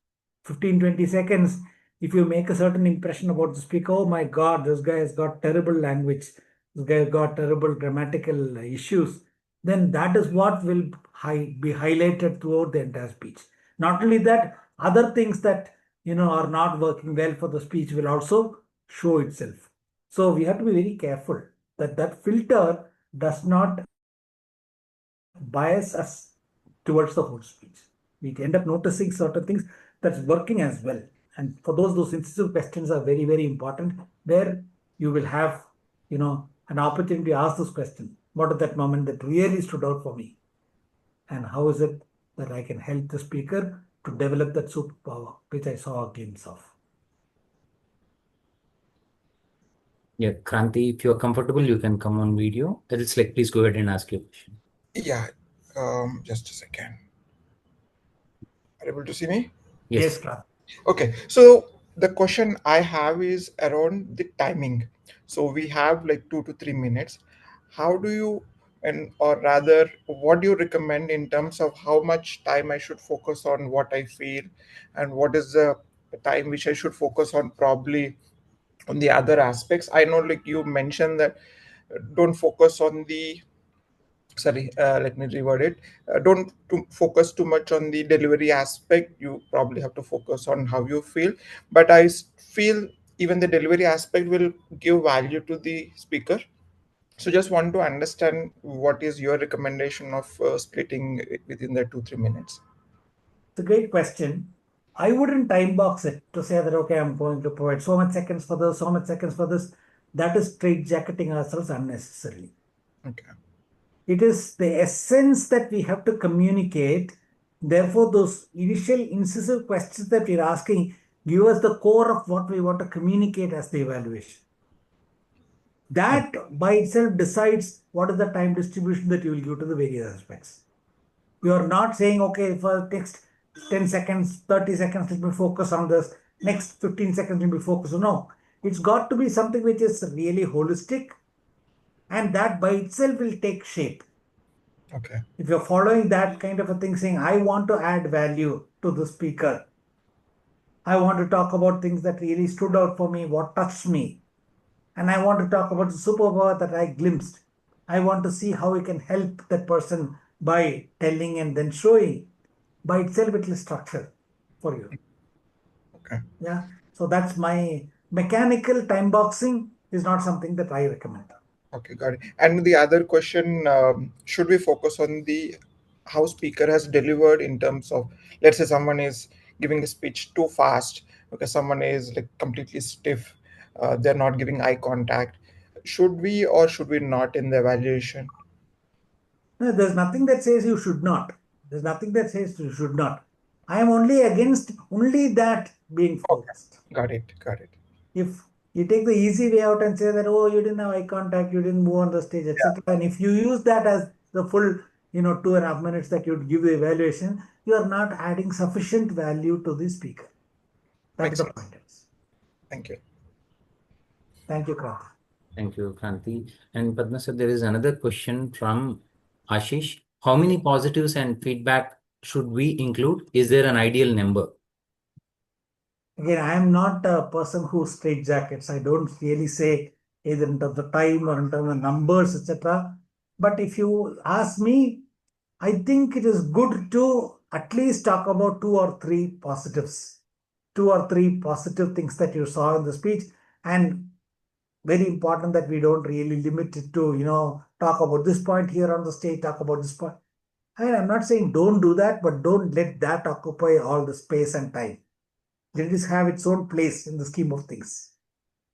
15-20 seconds, if you make a certain impression about the speaker, oh my God, this guy has got terrible language, this guy has got terrible grammatical issues, then that is what will be highlighted throughout the entire speech. Not only that, other things that are not working well for the speech will also show itself. So we have to be very careful that that filter does not bias us towards the whole speech. We end up noticing certain things that's working as well. And for those incisive questions are very, very important, where you will have, an opportunity to ask this question. What is that moment that really stood out for me? And how is it that I can help the speaker to develop that superpower, which I saw a glimpse of? Yeah, Kranti, if you're comfortable, you can come on video. Else, please go ahead and ask your question. Yeah, just a second. Are you able to see me? Yes. Kranti. Okay, so the question I have is around the timing. So we have like 2 to 3 minutes. How do you, or rather, what do you recommend in terms of how much time I should focus on what I feel, and what is the time which I should focus on probably on the other aspects? I know, like you mentioned that don't focus on the let me reword it. Don't focus too much on the delivery aspect. You probably have to focus on how you feel. But feel even the delivery aspect will give value to the speaker. So just want to understand what is your recommendation of splitting it within the 2-3 minutes. It's a great question. I wouldn't time box it to say that, okay, I'm going to provide so much seconds for this, so much seconds for this. That is straitjacketing ourselves unnecessarily. Okay. It is the essence that we have to communicate. Therefore, those initial incisive questions that we're asking give us the core of what we want to communicate as the evaluation. That by itself decides what is the time distribution that you will give to the various aspects. You are not saying, okay, for next 10 seconds, 30 seconds, let me focus on this. Next 15 seconds, let me focus. No, it's got to be something which is really holistic, and that by itself will take shape. Okay. If you're following that kind of a thing, saying, I want to add value to the speaker, I want to talk about things that really stood out for me, what touched me, and I want to talk about the superpower that I glimpsed. I want to see how we can help that person by telling and then showing. By itself, it will structure for you. Okay. Yeah. So that's my mechanical time boxing is not something that I recommend. Okay, got it. And the other question, should we focus on the how speaker has delivered in terms of, let's say someone is giving a speech too fast, okay, someone is like completely stiff, they're not giving eye contact. Should we or should we not in the evaluation? No, there's nothing that says you should not. There's nothing that says you should not. I am only against only that being forced. Got it, got it. If you take the easy way out and say that, oh, you didn't have eye contact, you didn't move on the stage, etc. And if you use that as the full, 2.5 minutes that you'd give the evaluation, you are not adding sufficient value to the speaker. That's the point. Thank you. Thank you, Kranti. Thank you, Kranti. And Padma sir, there is another question from Ashish. How many positives and feedback should we include? Is there an ideal number? Again, I am not a person who straitjackets. I don't really say either in terms of time or in terms of numbers, etc. But if you ask me, I think it is good to at least talk about 2 or 3 positives, 2 or 3 positive things that you saw in the speech, and very important that we don't really limit it to, talk about this point here on the stage, talk about this point. I'm not saying don't do that, but don't let that occupy all the space and time. Let it have its own place in the scheme of things.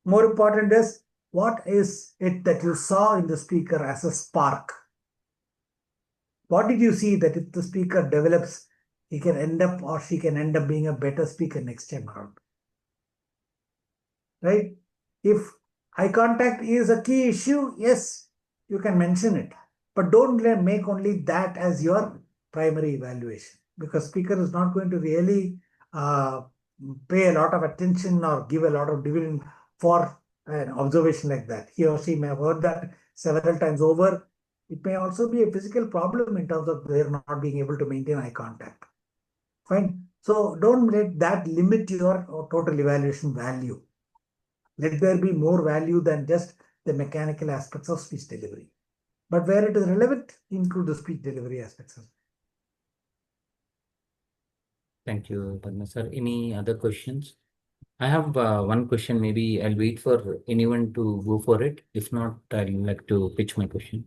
More important is, what is it that you saw in the speaker as a spark? What did you see that if the speaker develops, he can end up or she can end up being a better speaker next time around? Right? If eye contact is a key issue, yes, you can mention it. But don't make only that as your primary evaluation, because speaker is not going to really pay a lot of attention or give a lot of dividend for an observation like that. He or she may have heard that several times over. It may also be a physical problem in terms of they're not being able to maintain eye contact. Fine. So don't let that limit your total evaluation value. Let there be more value than just the mechanical aspects of speech delivery. But where it is relevant, include the speech delivery aspects. Thank you, Padma sir. Any other questions? I have one question. Maybe I'll wait for anyone to go for it. If not, I'd like to pitch my question.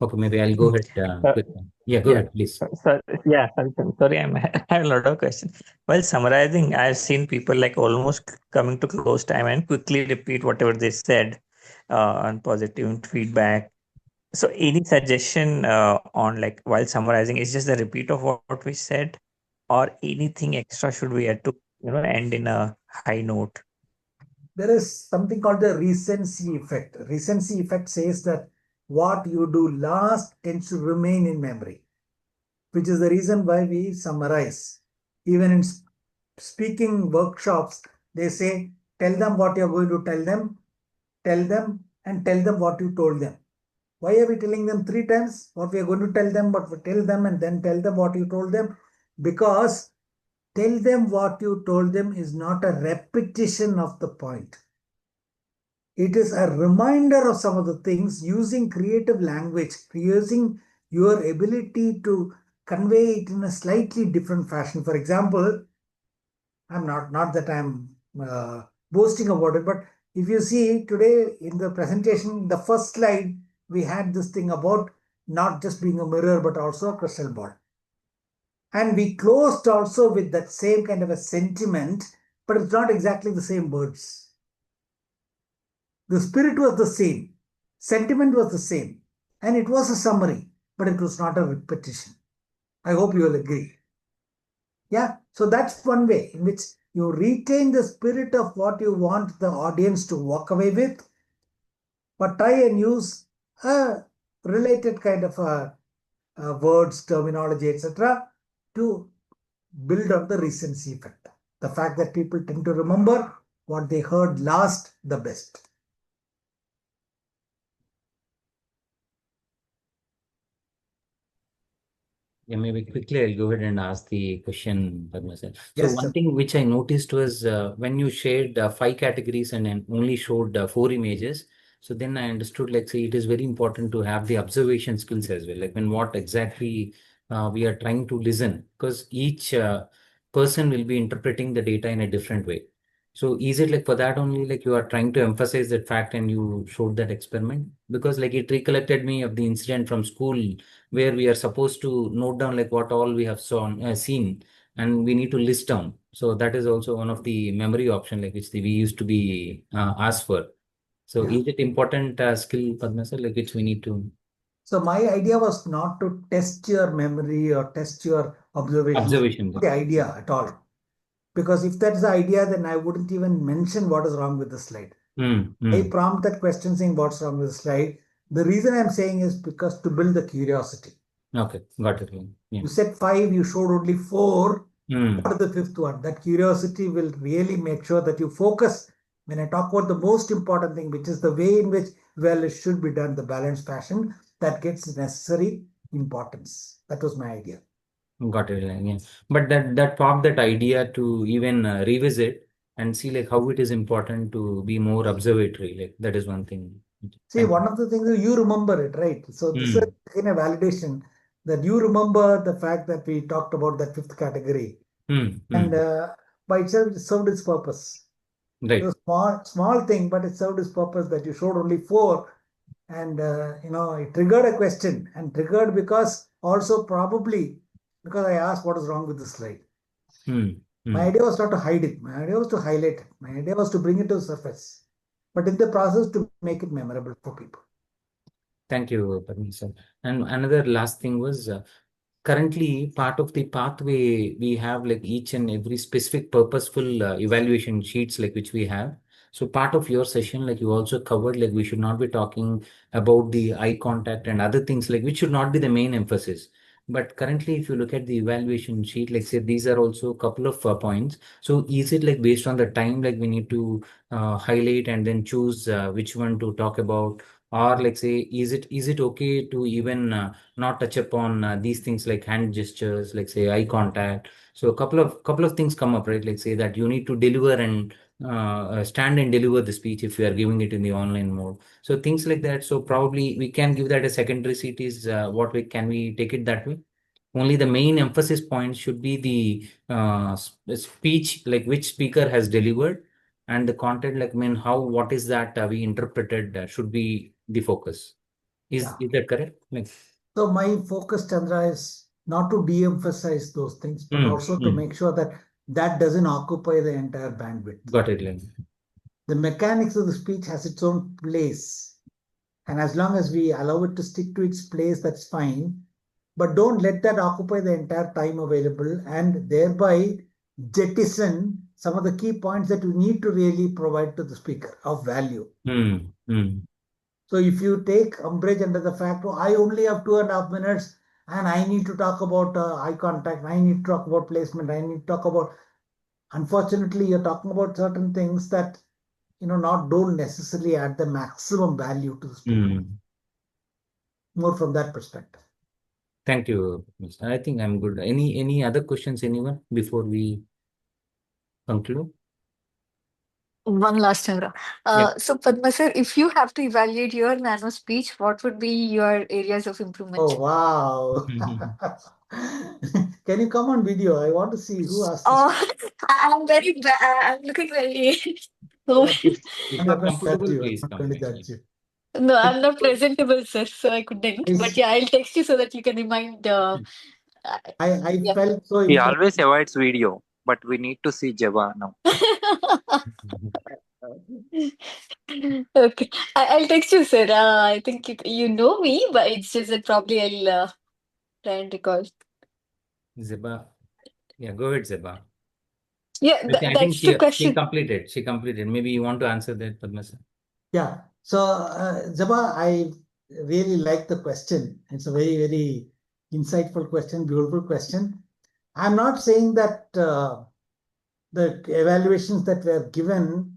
Okay, maybe I'll go ahead with one. Yeah, go Yeah. ahead, please. Sorry, I have a lot of questions. While summarizing, I've seen people like almost coming to close time and quickly repeat whatever they said on positive feedback. So, any suggestion on like while summarizing, is just the repeat of what we said, or anything extra should we add to end in a high note? There is something called the recency effect. Recency effect says that what you do last tends to remain in memory, which is the reason why we summarize. Even in speaking workshops, they say, tell them what you're going to tell them, and tell them what you told them. Why are we telling them 3 times? What we are going to tell them, but we tell them and then tell them what you told them? Because tell them what you told them is not a repetition of the point. It is a reminder of some of the things using creative language, using your ability to convey it in a slightly different fashion. For example, I'm not that I'm boasting about it, but if you see today in the presentation, the first slide, we had this thing about not just being a mirror, but also a crystal ball. And we closed also with that same kind of a sentiment, but it's not exactly the same words. The spirit was the same, sentiment was the same, and it was a summary, but it was not a repetition. I hope you will agree. Yeah, so that's one way in which you retain the spirit of what you want the audience to walk away with, but try and use a related kind of words, terminology, etc., to build up the recency effect. The fact that people tend to remember what they heard last the best. Yeah, maybe quickly I'll go ahead and ask the question, Padma sir. So Yes, one sir. thing which I noticed was when you shared 5 categories and then only showed 4 images. So then I understood, like, say, it is very important to have the observation skills as well. Like when what exactly we are trying to listen, because each person will be interpreting the data in a different way. So is it like for that only, like you are trying to emphasize that fact and you showed that experiment? Because like it recollected me of the incident from school where we are supposed to note down like what all we have seen, and we need to list down. So that is also one of the memory option like which we used to be asked for. So Yeah. is it important skill, Padma sir, like which we need to So my idea was not to test your memory or test your observations. observation? The idea at all. Because if that's the idea, then I wouldn't even mention what is wrong with the slide. I prompt that question saying what's wrong with the slide. The reason I'm saying is because to build the curiosity. Okay, got it. Yeah. You said 5, you showed only 4. Mm. What is the 5th one? That curiosity will really make sure that you focus. When I talk about the most important thing, which is the way in which it should be done, the balanced fashion, that gets necessary importance. That was my idea. Got it. Yeah. But that prompted that idea to even revisit and see like how it is important to be more observatory. Like that is one thing. See, one of the things is you remember it, right? So this is in a validation that you remember the fact that we talked about that 5th category. And by itself, it served its purpose. Right. It's a small thing, but it served its purpose that you showed only 4. And, it triggered a question and triggered because also probably because I asked what is wrong with the slide. My idea was not to hide it. My idea was to highlight it. My idea was to bring it to the surface. But in the process to make it memorable for people. Thank you, Padma sir. And another last thing was currently part of the pathway we have like each and every specific purposeful evaluation sheets like which we have. So part of your session, like you also covered, like we should not be talking about the eye contact and other things like which should not be the main emphasis. But currently, if you look at the evaluation sheet, like say these are also a couple of points. So is it like based on the time, like we need to highlight and then choose which one to talk about, or like say, is it okay to even not touch upon these things like hand gestures, like say eye contact? So a couple of things come up, right? Like say that you need to deliver and stand and deliver the speech if you are giving it in the online mode. So things like that. So probably we can give that a secondary seat is what we can we take it that way? Only the main emphasis point should be the speech, like which speaker has delivered, and the content, like mean how what is that we interpreted should be the focus. Is that correct? Like, So my focus, Chandra, is not to de-emphasize those things, but mm, also to mm. make sure that that doesn't occupy the entire bandwidth. Got it, like. The mechanics of the speech has its own place. And as long as we allow it to stick to its place, that's fine. But don't let that occupy the entire time available and thereby jettison some of the key points that you need to really provide to the speaker of value. Mm, mm, So if you take umbrage under the fact, oh, I only have 2.5 minutes and I need to talk about eye contact, I need to talk about placement, I need to talk about, unfortunately, you're talking about certain things that not don't necessarily add the maximum value to the speaker. mm. More from that perspective. Thank you, Mr. I think I'm good. Any other questions, anyone, before we conclude? One last, Chandra. Yeah. So, Padma sir, if you have to evaluate your nano speech, what would be your areas of improvement? Oh, wow. Can you come on video? I want to see who asked this. Oh, I'm very bad. I'm looking very. Oh, If I'm you're not going to judge comfortable, you. I'm please not come. going to Actually. judge you. no, I'm not presentable, sir, so I couldn't. But yeah, I'll text you so that you can remind. I Yeah. felt so He impressed. always avoids video, but we need to see Java now. Okay, I'll text you, sir. I think you know me, but it's just that probably I'll try and recall. Zeba. Yeah, go ahead, Zeba. Yeah, I think that's the she question. completed. She completed. Maybe you want to answer that, Padma sir. Yeah. So, Zaba, I really like the question. It's a very, very insightful question, beautiful question. I'm not saying that the evaluations that were given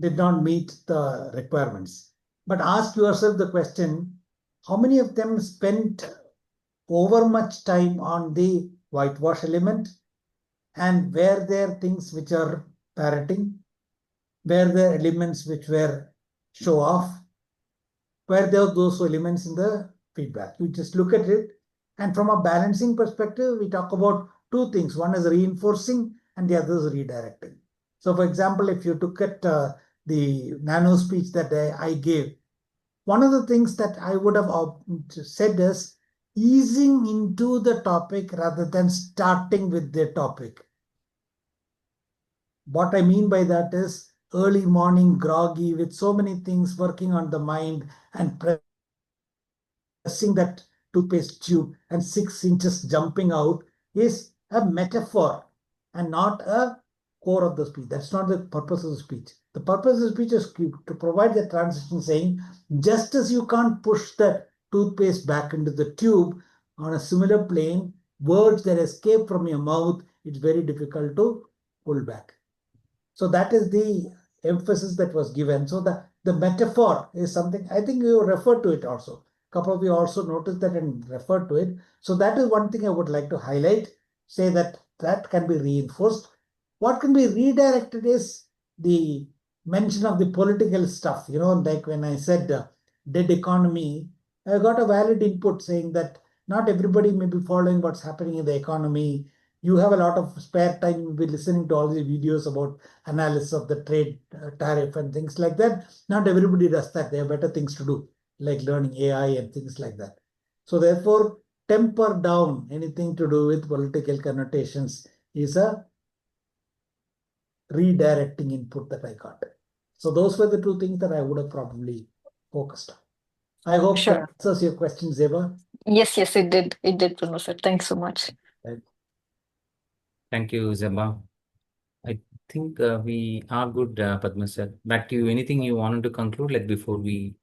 did not meet the requirements. But ask yourself the question, how many of them spent over much time on the whitewash element? And were there things which are parroting? Were there elements which were show off? Were there those elements in the feedback? You just look at it. And from a balancing perspective, we talk about two things. One is reinforcing and the other is redirecting. So for example, if you look at the nano speech that I gave, one of the things that I would have said is easing into the topic rather than starting with the topic. What I mean by that is early morning groggy with so many things working on the mind and pressing that toothpaste tube and 6 inches jumping out is a metaphor and not a core of the speech. That's not the purpose of the speech. The purpose of the speech is to provide the transition saying, just as you can't push the toothpaste back into the tube on a similar plane, words that escape from your mouth, it's very difficult to pull back. So that is the emphasis that was given. So the metaphor is something, I think you referred to it also. A couple of you also noticed that and referred to it. So that is one thing I would like to highlight, say that that can be reinforced. What can be redirected is the mention of the political stuff. Like when I said dead economy, I got a valid input saying that not everybody may be following what's happening in the economy. You have a lot of spare time, you'll be listening to all these videos about analysis of the trade tariff and things like that. Not everybody does that. They have better things to do, like learning AI and things like that. So therefore, temper down anything to do with political connotations is a redirecting input that I got. So those were the two things that I would have probably focused on. I hope Sure. that answers your question, Zeba. Yes, it did. It did, Padma sir. Thanks so much. Thank you, Zeba. I think we are good, Padma sir. Back to you. Anything you wanted to conclude, like before we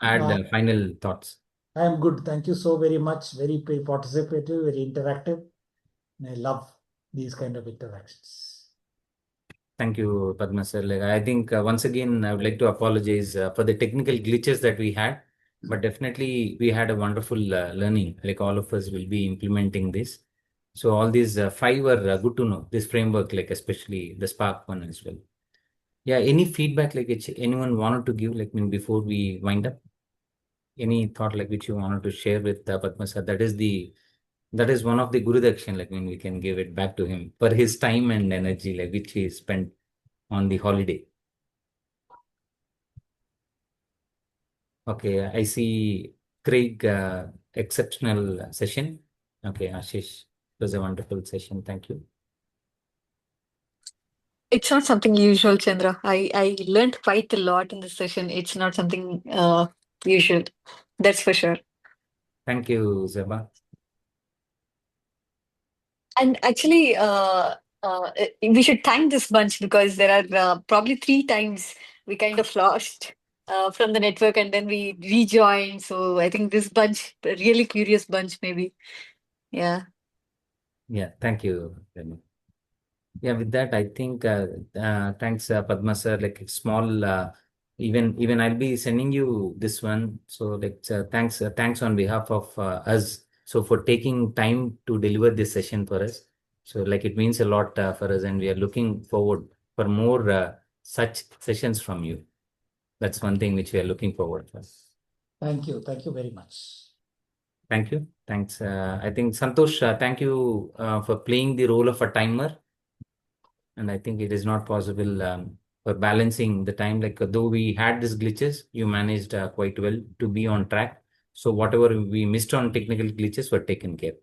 add Uh, final thoughts? I am good. Thank you so very much. Very participative, very interactive. And I love these kind of interactions. Thank you, Padma sir. Like, I think once again, I would like to apologize for the technical glitches that we had, but definitely we had a wonderful learning. Like all of us will be implementing this. So all these five are good to know. This framework, like especially the Spark one as well. Yeah. Any feedback like which anyone wanted to give, like before we wind up? Any thought like which you wanted to share with Padma sir? That is one of the Guru Dakshin, like we can give it back to him for his time and energy, like which he spent on the holiday. Okay, I see Craig, exceptional session. Okay, Ashish, it was a wonderful session. Thank you. It's not something usual, Chandra. I learned quite a lot in this session. It's not something usual. That's for sure. Thank you, Zeba. And actually, we should thank this bunch because there are probably 3 times we kind of lost from the network and then we rejoined. So I think this bunch, a really curious bunch, maybe. Yeah. Yeah, thank you, Renu. Yeah, with that, I think thanks, Padma sir. Like a small, even I'll be sending you this one. So like thanks on behalf of us. So for taking time to deliver this session for us. So like it means a lot for us, and we are looking forward for more such sessions from you. That's one thing which we are looking forward for. Thank you. Thank you very much. Thank you. Thanks. I think Santosh, thank you for playing the role of a timer. And I think it is not possible for balancing the time. Like though we had these glitches, you managed quite well to be on track. So whatever we missed on technical glitches were taken care.